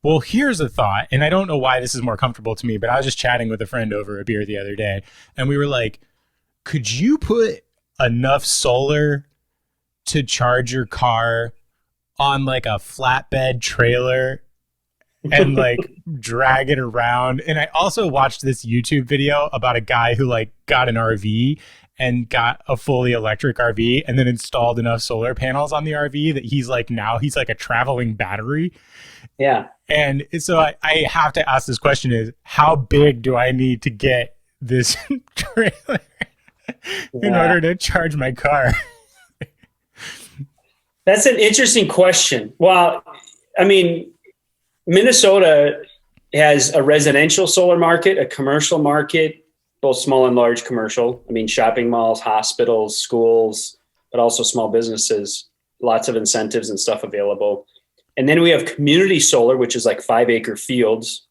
Well, here's a thought, and I don't know why this is more comfortable to me, but I was just chatting with a friend over a beer the other day, and we were like, could you put enough solar to charge your car on like a flatbed trailer and like drag it around? And I also watched this YouTube video about a guy who like got an RV and got a fully electric RV and then installed enough solar panels on the RV that he's like a traveling battery. Yeah. And so I have to ask this question is, how big do I need to get this trailer in order to charge my car? That's an interesting question. Well, I mean, Minnesota has a residential solar market, a commercial market, both small and large commercial. I mean, shopping malls, hospitals, schools, but also small businesses, lots of incentives and stuff available. And then we have community solar, which is like 5-acre fields,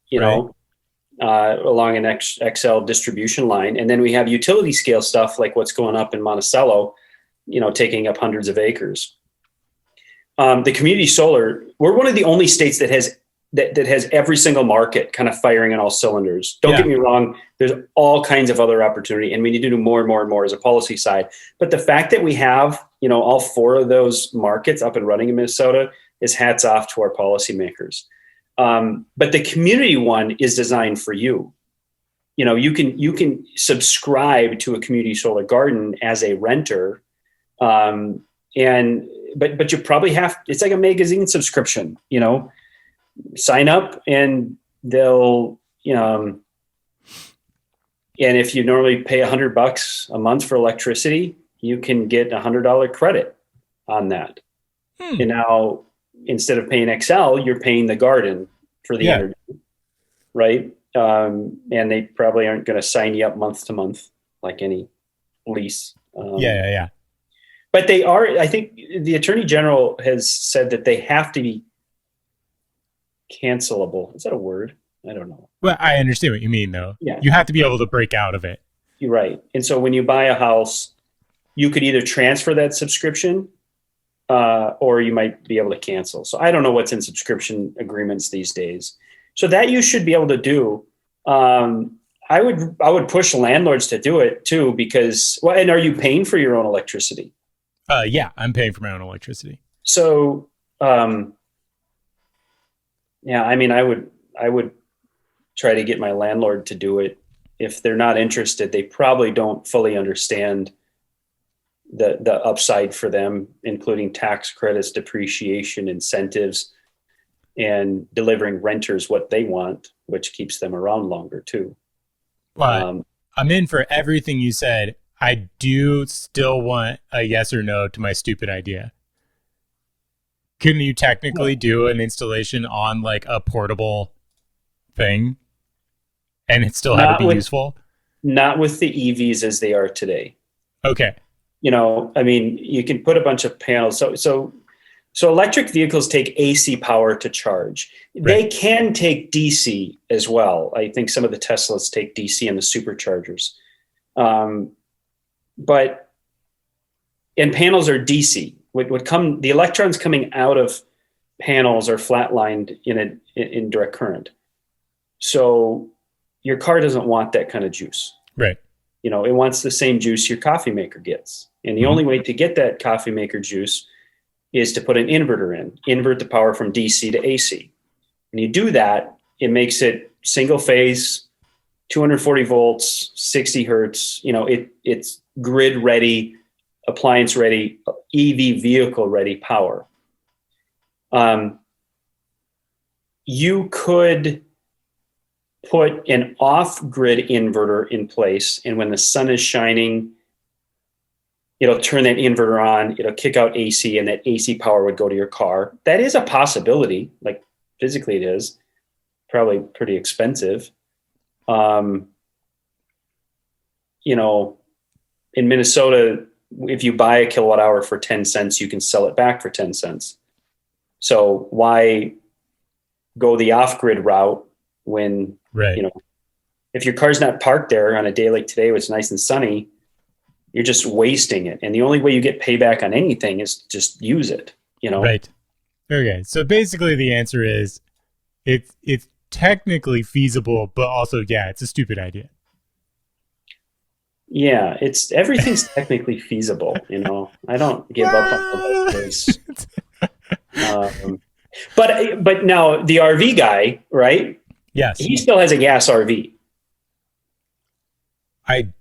along an XL distribution line. And then we have utility scale stuff like what's going up in Monticello, taking up hundreds of acres. The community solar, we're one of the only states that has every single market kind of firing on all cylinders. Don't get me wrong. There's all kinds of other opportunity, and we need to do more and more and more as a policy side. But the fact that we have, all 4 of those markets up and running in Minnesota is hats off to our policymakers. But the community one is designed for you. You can subscribe to a community solar garden as a renter, but you probably have. It's like a magazine subscription. Sign up and they'll. And if you normally pay $100 a month for electricity, you can get $100 credit on that. And now, instead of paying XL, you're paying the garden for the energy, right? And they probably aren't going to sign you up month to month like any lease. But they are. I think the Attorney General has said that they have to be cancelable. Is that a word? I don't know. Well, I understand what you mean, though. Yeah. You have to be able to break out of it. You're right. And so when you buy a house, you could either transfer that subscription or you might be able to cancel. So I don't know what's in subscription agreements these days. So that you should be able to do. I would push landlords to do it too, because, and are you paying for your own electricity? Yeah, I'm paying for my own electricity. So, I mean, I would try to get my landlord to do it. If they're not interested, they probably don't fully understand the upside for them, including tax credits, depreciation, incentives, and delivering renters what they want, which keeps them around longer too. Well, I'm in for everything you said. I do still want a yes or no to my stupid idea. Couldn't you technically do an installation on like a portable thing and it still have to be useful? Not with the EVs as they are today. Okay. I mean, you can put a bunch of panels. So electric vehicles take AC power to charge. Right. They can take DC as well. I think some of the Teslas take DC and the superchargers. But panels are DC. The electrons coming out of panels are flatlined in direct current. So your car doesn't want that kind of juice. Right. It wants the same juice your coffee maker gets. And the only way to get that coffee maker juice is to put an inverter in, invert the power from DC to AC. When you do that, it makes it single phase, 240 volts, 60 hertz. It's grid ready, appliance ready, EV vehicle ready power. You could put an off-grid inverter in place, and when the sun is shining, it'll turn that inverter on, it'll kick out AC, and that AC power would go to your car. That is a possibility. Like physically it is. Probably pretty expensive. In Minnesota, if you buy a kilowatt hour for 10 cents, you can sell it back for 10 cents. So why go the off-grid route when, if your car's not parked there on a day like today, when it's nice and sunny, you're just wasting it. And the only way you get payback on anything is just use it, Right. Okay. So basically the answer is it's technically feasible, but also, yeah, it's a stupid idea. Yeah, everything's technically feasible. I don't give up on those. But now the RV guy, right? Yes. He still has a gas RV. I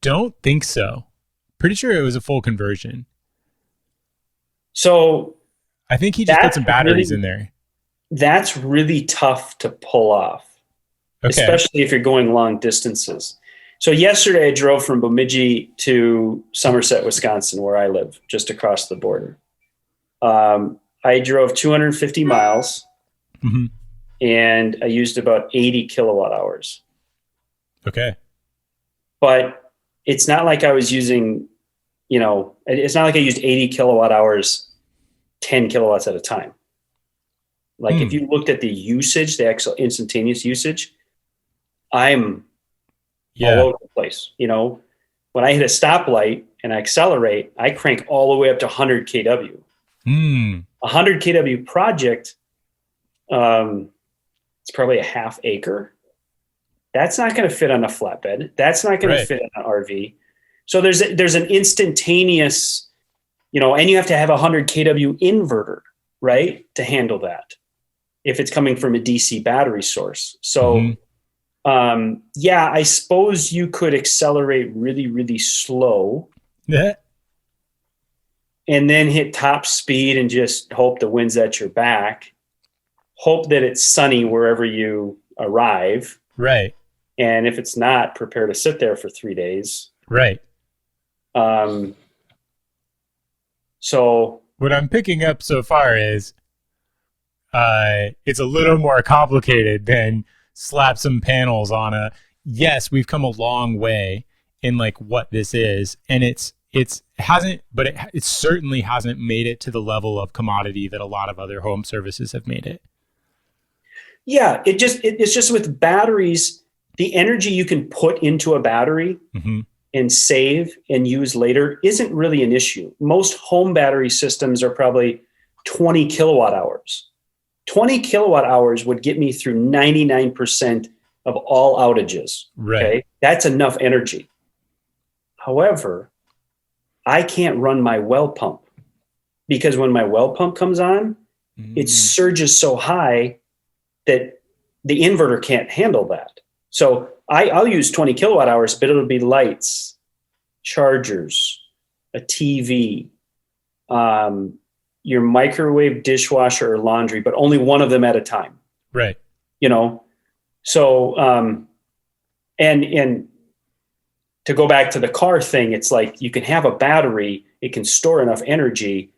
don't think so. Pretty sure it was a full conversion. So I think he just put some batteries in there. That's really tough to pull off, especially if you're going long distances. So yesterday I drove from Bemidji to Somerset, Wisconsin, where I live, just across the border. I drove 250 miles and I used about 80 kilowatt hours. Okay. But it's not like I was using, it's not like I used 80 kilowatt hours, 10 kilowatts at a time. Like if you looked at the usage, the actual instantaneous usage, I'm all over the place. When I hit a stoplight and I accelerate, I crank all the way up to 100 kW. 100 kW project, it's probably a half acre. That's not going to fit on a flatbed. That's not going to fit on an RV. So there's an instantaneous, and you have to have a 100 kW inverter, right, to handle that if it's coming from a DC battery source. So, I suppose you could accelerate really, really slow. Yeah. And then hit top speed and just hope the wind's at your back. Hope that it's sunny wherever you arrive. Right. And if it's not, prepare to sit there for 3 days. Right. So what I'm picking up so far is it's a little more complicated than slap some panels on a, yes, we've come a long way in like what this is. And it certainly hasn't made it to the level of commodity that a lot of other home services have made it. Yeah. It's just with batteries, the energy you can put into a battery and save and use later isn't really an issue. Most home battery systems are probably 20 kilowatt hours. 20 kilowatt hours would get me through 99% of all outages. Right. Okay? That's enough energy. However, I can't run my well pump because when my well pump comes on, it surges so high that the inverter can't handle that. So I'll use 20 kilowatt hours, but it'll be lights, chargers, a TV, your microwave, dishwasher, or laundry, but only one of them at a time. Right. So, and to go back to the car thing, it's like you can have a battery, it can store enough energy,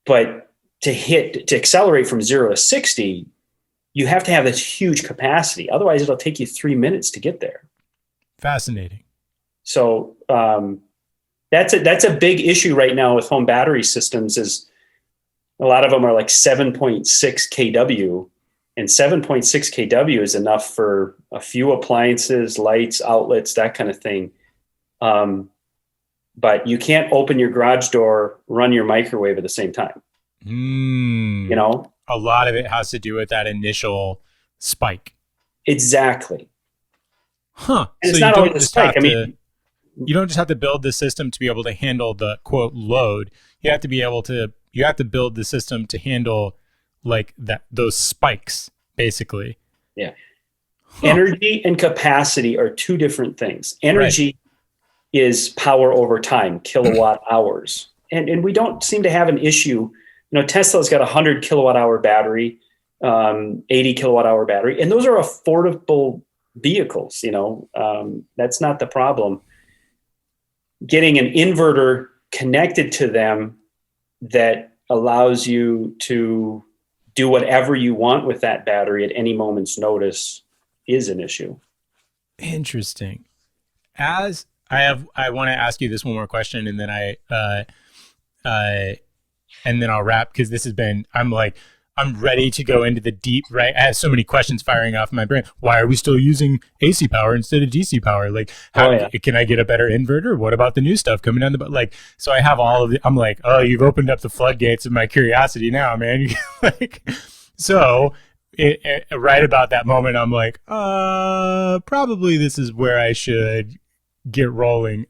but to accelerate from 0 to 60, you have to have this huge capacity. Otherwise, it'll take you 3 minutes to get there. Fascinating. So that's a big issue right now with home battery systems. Is a lot of them are like 7.6 kW, and 7.6 kW is enough for a few appliances, lights, outlets, that kind of thing. But you can't open your garage door, run your microwave at the same time. A lot of it has to do with that initial spike. Exactly. Huh. And it's not always a spike. You don't just have to build the system to be able to handle the quote load. You have to build the system to handle like those spikes, basically. Yeah. Huh. Energy and capacity are two different things. Energy is power over time, kilowatt hours. And we don't seem to have an issue. Tesla's got a 100 kilowatt hour battery, 80 kilowatt hour battery, and those are affordable vehicles. That's not the problem. Getting an inverter connected to them that allows you to do whatever you want with that battery at any moment's notice is an issue. Interesting. I want to ask you this one more question, and then I'll wrap, because this has been, I'm ready to go into the deep, right? I have so many questions firing off in my brain. Why are we still using AC power instead of DC power? Like, can I get a better inverter? What about the new stuff coming down so I have all of it. I'm like, oh, you've opened up the floodgates of my curiosity now, man. So right about that moment, I'm like, probably this is where I should get rolling.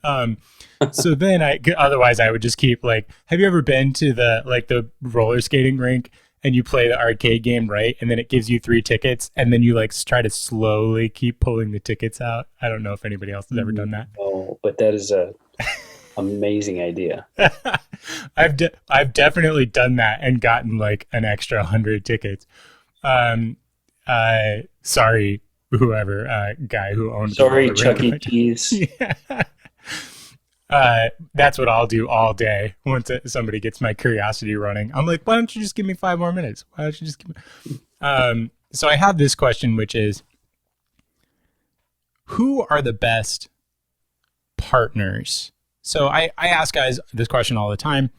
So then otherwise I would just keep like, have you ever been to the roller skating rink and you play the arcade game, right? And then it gives you 3 tickets and then you like try to slowly keep pulling the tickets out. I don't know if anybody else has ever done that. Oh, but that is a amazing idea. I've definitely done that and gotten like an extra 100 tickets. Sorry, whoever, guy who owns. Sorry, Chuck E. Cheese. That's what I'll do all day once somebody gets my curiosity running. I'm like, why don't you just give me 5 more minutes? Why don't you just give me... So I have this question, which is, who are the best partners? So I ask guys this question all the time.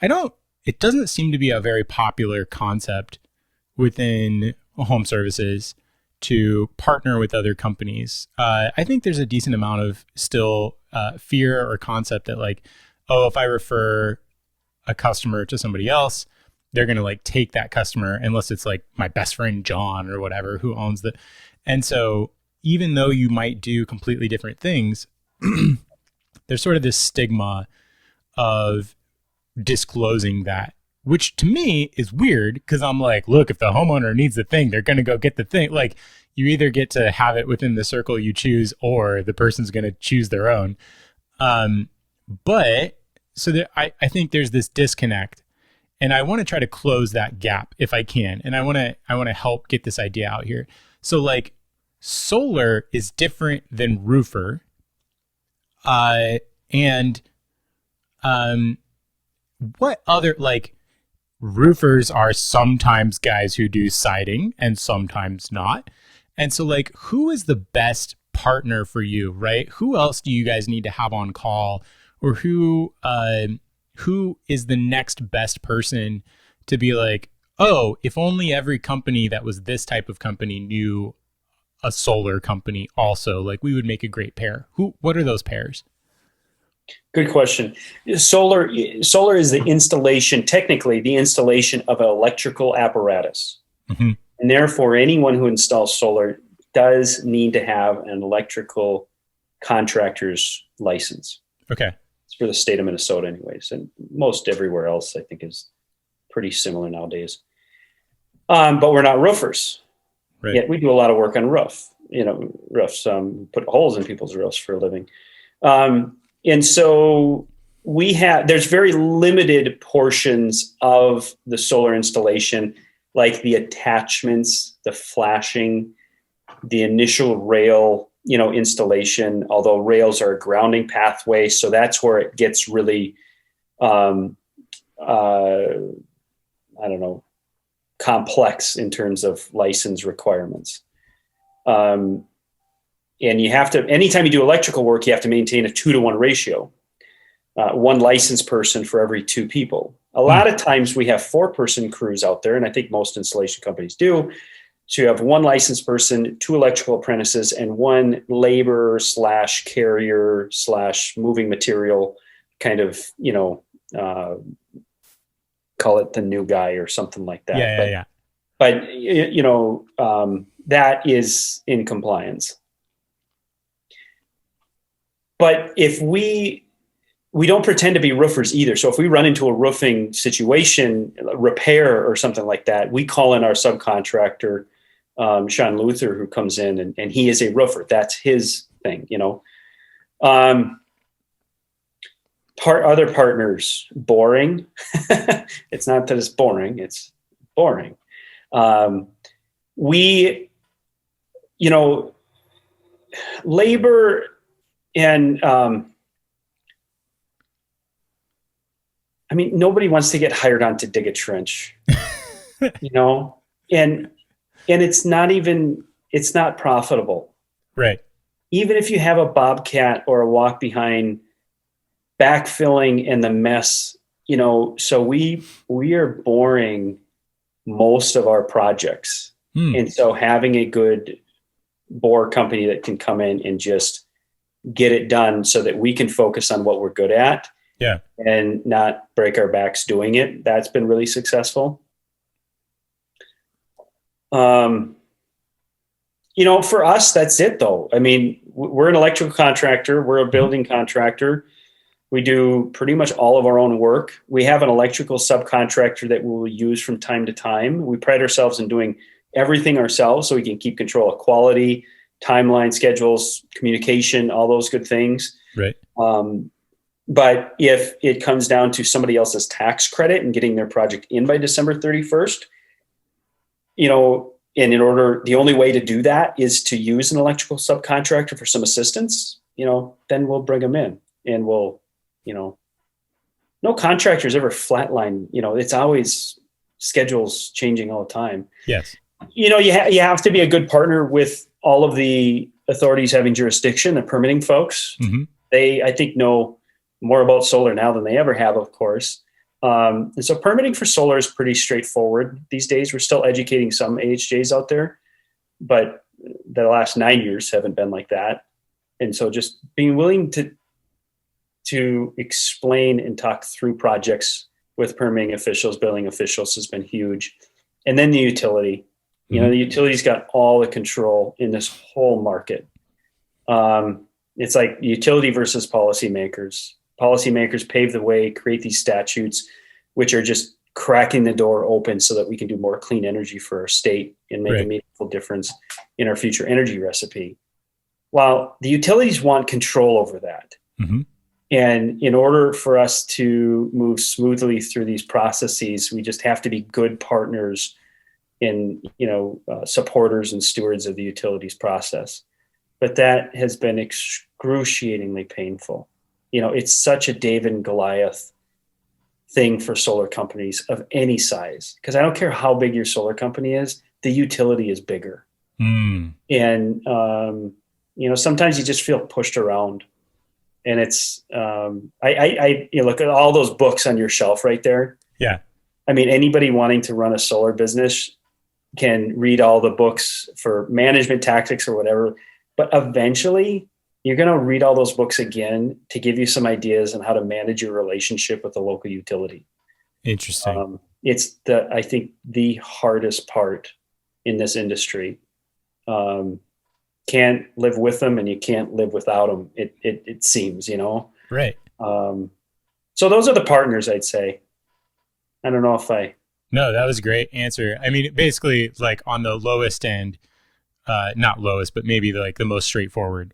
It doesn't seem to be a very popular concept within home services to partner with other companies. I think there's a decent amount of still fear or concept that like, oh, if I refer a customer to somebody else, they're going to like take that customer unless it's like my best friend, John or whatever, who owns the. And so even though you might do completely different things, there's sort of this stigma of disclosing that, which to me is weird because I'm like, look, if the homeowner needs the thing, they're going to go get the thing. Like you either get to have it within the circle you choose or the person's going to choose their own. But so there, I think there's this disconnect and I want to try to close that gap if I can. And I want to help get this idea out here. So like solar is different than roofer. What other, like, roofers are sometimes guys who do siding and sometimes not. And so like, who is the best partner for you, right? Who else do you guys need to have on call, or who is the next best person to be like, oh, if only every company that was this type of company knew a solar company also, like we would make a great pair. What are those pairs? Good question. Solar is the installation, technically the installation of an electrical apparatus. Mm-hmm. And therefore, anyone who installs solar does need to have an electrical contractor's license. Okay. It's for the state of Minnesota anyways. And most everywhere else, I think, is pretty similar nowadays. But we're not roofers. Right. Yet we do a lot of work on roofs, put holes in people's roofs for a living. And so there's very limited portions of the solar installation, like the attachments, the flashing, the initial rail, installation, although rails are a grounding pathway. So that's where it gets really, complex in terms of license requirements. And you have to, anytime you do electrical work, you have to maintain a 2-to-1 ratio, 1 licensed person for every 2 people. A lot of times we have 4-person crews out there, and I think most installation companies do. So you have 1 licensed person, 2 electrical apprentices, and 1 labor/carrier/ moving material kind of, call it the new guy or something like that. Yeah. But that is in compliance. But if we don't pretend to be roofers either. So if we run into a roofing situation, repair or something like that, we call in our subcontractor, Sean Luther, who comes in and he is a roofer. That's his thing, Other partners, boring. It's not that it's boring, it's boring. Labor and nobody wants to get hired on to dig a trench, and it's not profitable. Right. Even if you have a bobcat or a walk behind backfilling and the mess, so we are boring most of our projects. And so having a good bore company that can come in and just get it done so that we can focus on what we're good at. Yeah. And not break our backs doing it. That's been really successful. For us, that's it though. I mean, we're an electrical contractor. We're a building contractor. We do pretty much all of our own work. We have an electrical subcontractor that we'll use from time to time. We pride ourselves in doing everything ourselves so we can keep control of quality, timeline, schedules, communication, all those good things. Right. But if it comes down to somebody else's tax credit and getting their project in by December 31st, and the only way to do that is to use an electrical subcontractor for some assistance, then we'll bring them in and we'll, no contractors ever flatline, it's always schedules changing all the time. Yes. You have to be a good partner with all of the authorities having jurisdiction, the permitting folks. Mm-hmm. They, I think, know more about solar now than they ever have, of course. And so permitting for solar is pretty straightforward these days. We're still educating some AHJs out there, but the last 9 years haven't been like that. And so just being willing to explain and talk through projects with permitting officials, building officials has been huge. And then the utility, the utility's got all the control in this whole market. It's like utility versus policymakers. Policymakers pave the way, create these statutes, which are just cracking the door open so that we can do more clean energy for our state and make a meaningful difference in our future energy recipe. While the utilities want control over that. Mm-hmm. And in order for us to move smoothly through these processes, we just have to be good partners and, supporters and stewards of the utilities process. But that has been excruciatingly painful. It's such a David and Goliath thing for solar companies of any size, because I don't care how big your solar company is, the utility is bigger. Mm. And, sometimes you just feel pushed around. And it's, I look at all those books on your shelf right there. Yeah. I mean, anybody wanting to run a solar business can read all the books for management tactics or whatever, but eventually you're going to read all those books again to give you some ideas on how to manage your relationship with the local utility. Interesting. It's I think the hardest part in this industry. Can't live with them and you can't live without them. It seems, Right. So those are the partners, I'd say. I don't know if No, that was a great answer. I mean, basically like on the lowest end, not lowest, but maybe like the most straightforward.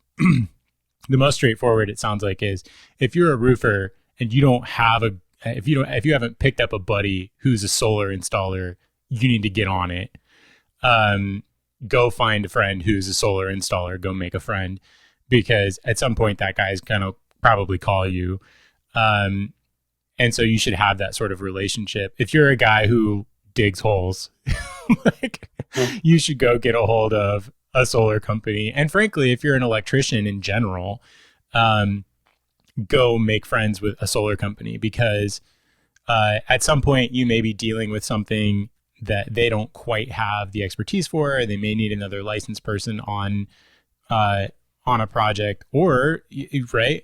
The most straightforward, it sounds like, is if you're a roofer and you don't have if you haven't picked up a buddy who's a solar installer, you need to get on it. Go find a friend who's a solar installer, go make a friend, because at some point that guy's going to probably call you. And so you should have that sort of relationship. If you're a guy who digs holes, you should go get a hold of a solar company. And frankly, if you're an electrician in general, go make friends with a solar company, because at some point you may be dealing with something that they don't quite have the expertise for, or they may need another licensed person on a project, or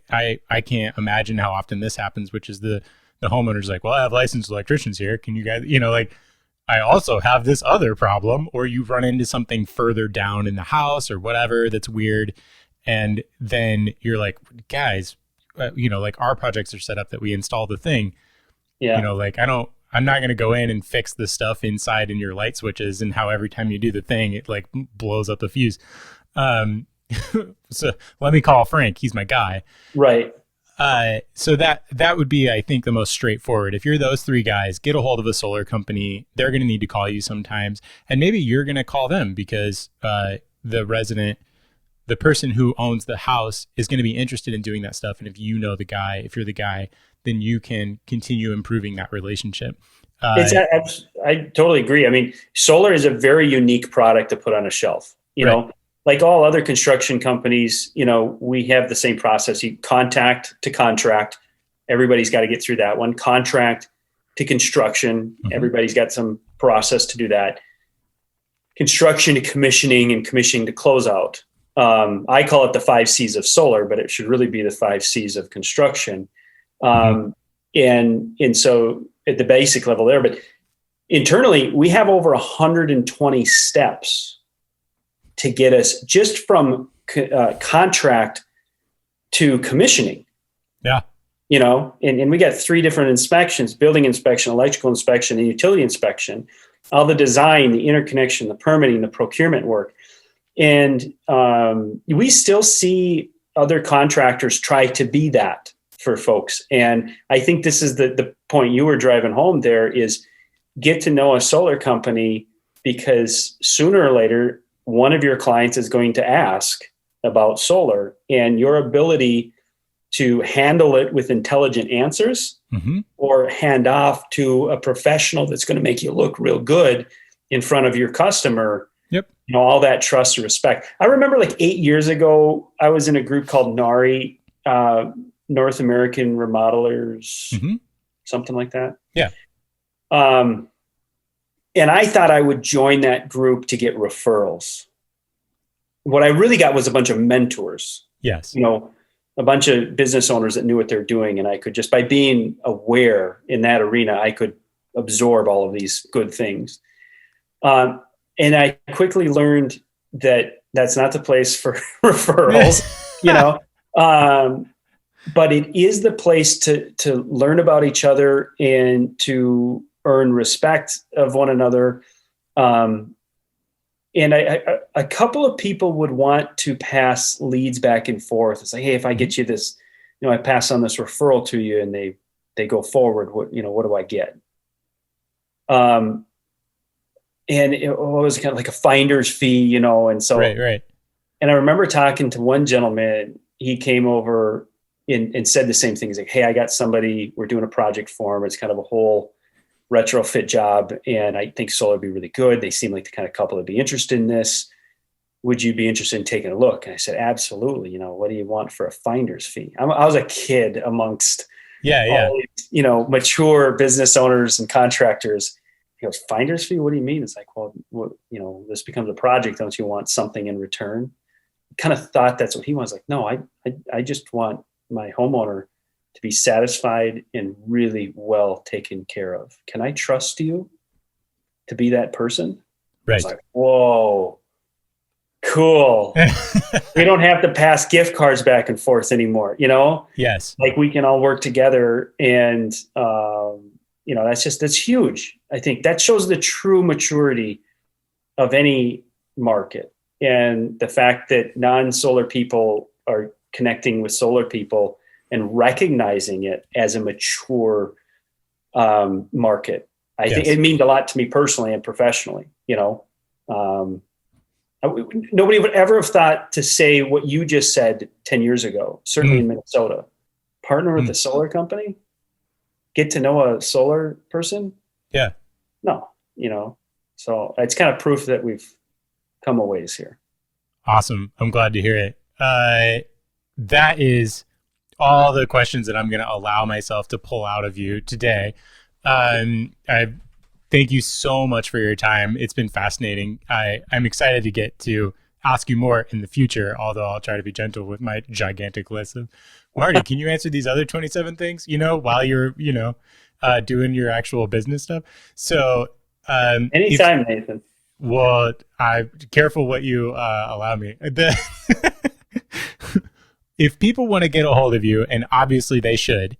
I can't imagine how often this happens, which is the homeowner's like, well, I have licensed electricians here. Can you guys, I also have this other problem, or you run into something further down in the house or whatever that's weird. And then you're like, guys, our projects are set up that we install the thing. Yeah. I'm not going to go in and fix the stuff inside in your light switches and how every time you do the thing, it like blows up the fuse. So let me call Frank. He's my guy. Right. So that would be, I think, the most straightforward. If you're those three guys, get a hold of a solar company. They're going to need to call you sometimes. And maybe you're going to call them because the person who owns the house is going to be interested in doing that stuff. And if you're the guy, then you can continue improving that relationship. I totally agree. I mean, solar is a very unique product to put on a shelf. You know, like all other construction companies, we have the same process. You contact to contract. Everybody's got to get through that one. Contract to construction. Mm-hmm. Everybody's got some process to do that. Construction to commissioning, and commissioning to closeout. I call it the 5 C's of solar, but it should really be the 5 C's of construction. And so at the basic level there, but internally, we have over 120 steps to get us just from contract to commissioning. Yeah. You know, and we got 3 different inspections: building inspection, electrical inspection, and utility inspection. All the design, the interconnection, the permitting, the procurement work. And we still see other contractors try to be that for folks. And I think this is the point you were driving home there, is get to know a solar company, because sooner or later, one of your clients is going to ask about solar, and your ability to handle it with intelligent answers, or hand off to a professional that's going to make you look real good in front of your customer. Yep. You know, all that trust and respect. I remember like 8 years ago, I was in a group called NARI, North American Remodelers, something like that. Yeah. And I thought I would join that group to get referrals. What I really got was a bunch of mentors. Yes. You know, a bunch of business owners that knew what they're doing. And I could just, by being aware in that arena, I could absorb all of these good things. And I quickly learned that that's not the place for referrals, you know, but it is the place to learn about each other and to earn respect of one another. And a couple of people would want to pass leads back and forth. It's like, hey, if I get you this, you know, I pass on this referral to you, and they go forward. What do I get? And it was kind of like a finder's fee, you know. And so, right. And I remember talking to one gentleman. He came over and said the same thing. He's like, hey, I got somebody. We're doing a project for him. It's kind of a whole retrofit job, and I think solar would be really good. They seem like the kind of couple that'd be interested in this. Would you be interested in taking a look? And I said, absolutely. You know, what do you want for a finder's fee? I was a kid amongst all these, you know, mature business owners and contractors. He goes, finder's fee? What do you mean? It's like, well, you know, this becomes a project. Don't you want something in return? I kind of thought that's what he was like. No, I just want my homeowner to be satisfied and really well taken care of. Can I trust you to be that person? Right. I was like, whoa, cool. We don't have to pass gift cards back and forth anymore, you know? Yes. Like, we can all work together, and, you know, that's huge. I think that shows the true maturity of any market. And the fact that non-solar people are connecting with solar people and recognizing it as a mature market. I think it means a lot to me personally and professionally. You know, nobody would ever have thought to say what you just said 10 years ago, certainly in Minnesota. Partner with a solar company? Get to know a solar person? Yeah. No, you know, so it's kind of proof that we've come a ways here. Awesome. I'm glad to hear it. That is all the questions that I'm going to allow myself to pull out of you today. I thank you so much for your time. It's been fascinating. I'm excited to get to ask you more in the future, although I'll try to be gentle with my gigantic list of, Marty, can you answer these other 27 things, you know, while you're, you know, doing your actual business stuff? So anytime, Nathan. Well, careful what you allow me. If people want to get a hold of you, and obviously they should,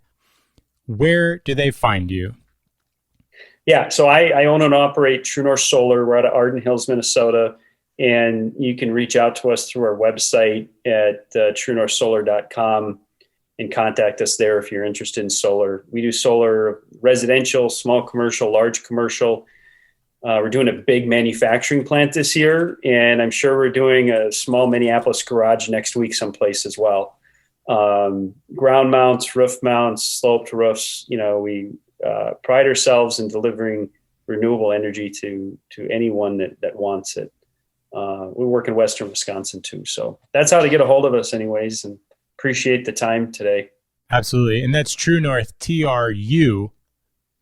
where do they find you? Yeah, so I own and operate TruNorth Solar. We're out of Arden Hills, Minnesota, and you can reach out to us through our website at TruNorthSolar.com and contact us there if you're interested in solar. We do solar residential, small commercial, large commercial. We're doing a big manufacturing plant this year, and I'm sure we're doing a small Minneapolis garage next week someplace as well. Ground mounts, roof mounts, sloped roofs. You know, we pride ourselves in delivering renewable energy to anyone that wants it. We work in Western Wisconsin too. So that's how to get a hold of us anyways, and appreciate the time today. Absolutely. And that's TruNorth, TRU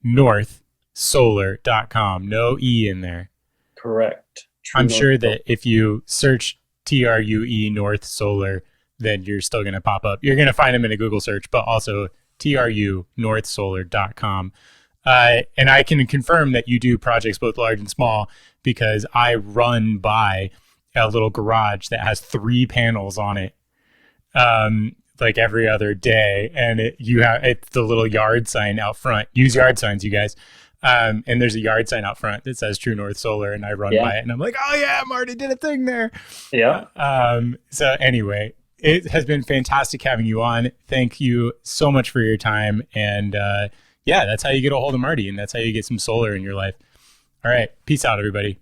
North Solar.com. No E in there. Correct. I'm sure that if you search TRUE North Solar, then you're still going to pop up. You're going to find them in a Google search, but also TRU North Solar.com. And I can confirm that you do projects both large and small because I run by a little garage that has 3 panels on it, like every other day. And it's the little yard sign out front. Use yard signs, you guys. And there's a yard sign out front that says TruNorth Solar, and I run by it and I'm like, oh yeah, Marty did a thing there. Yeah. So anyway, it has been fantastic having you on. Thank you so much for your time. And yeah, that's how you get a hold of Marty, and that's how you get some solar in your life. All right. Peace out, everybody.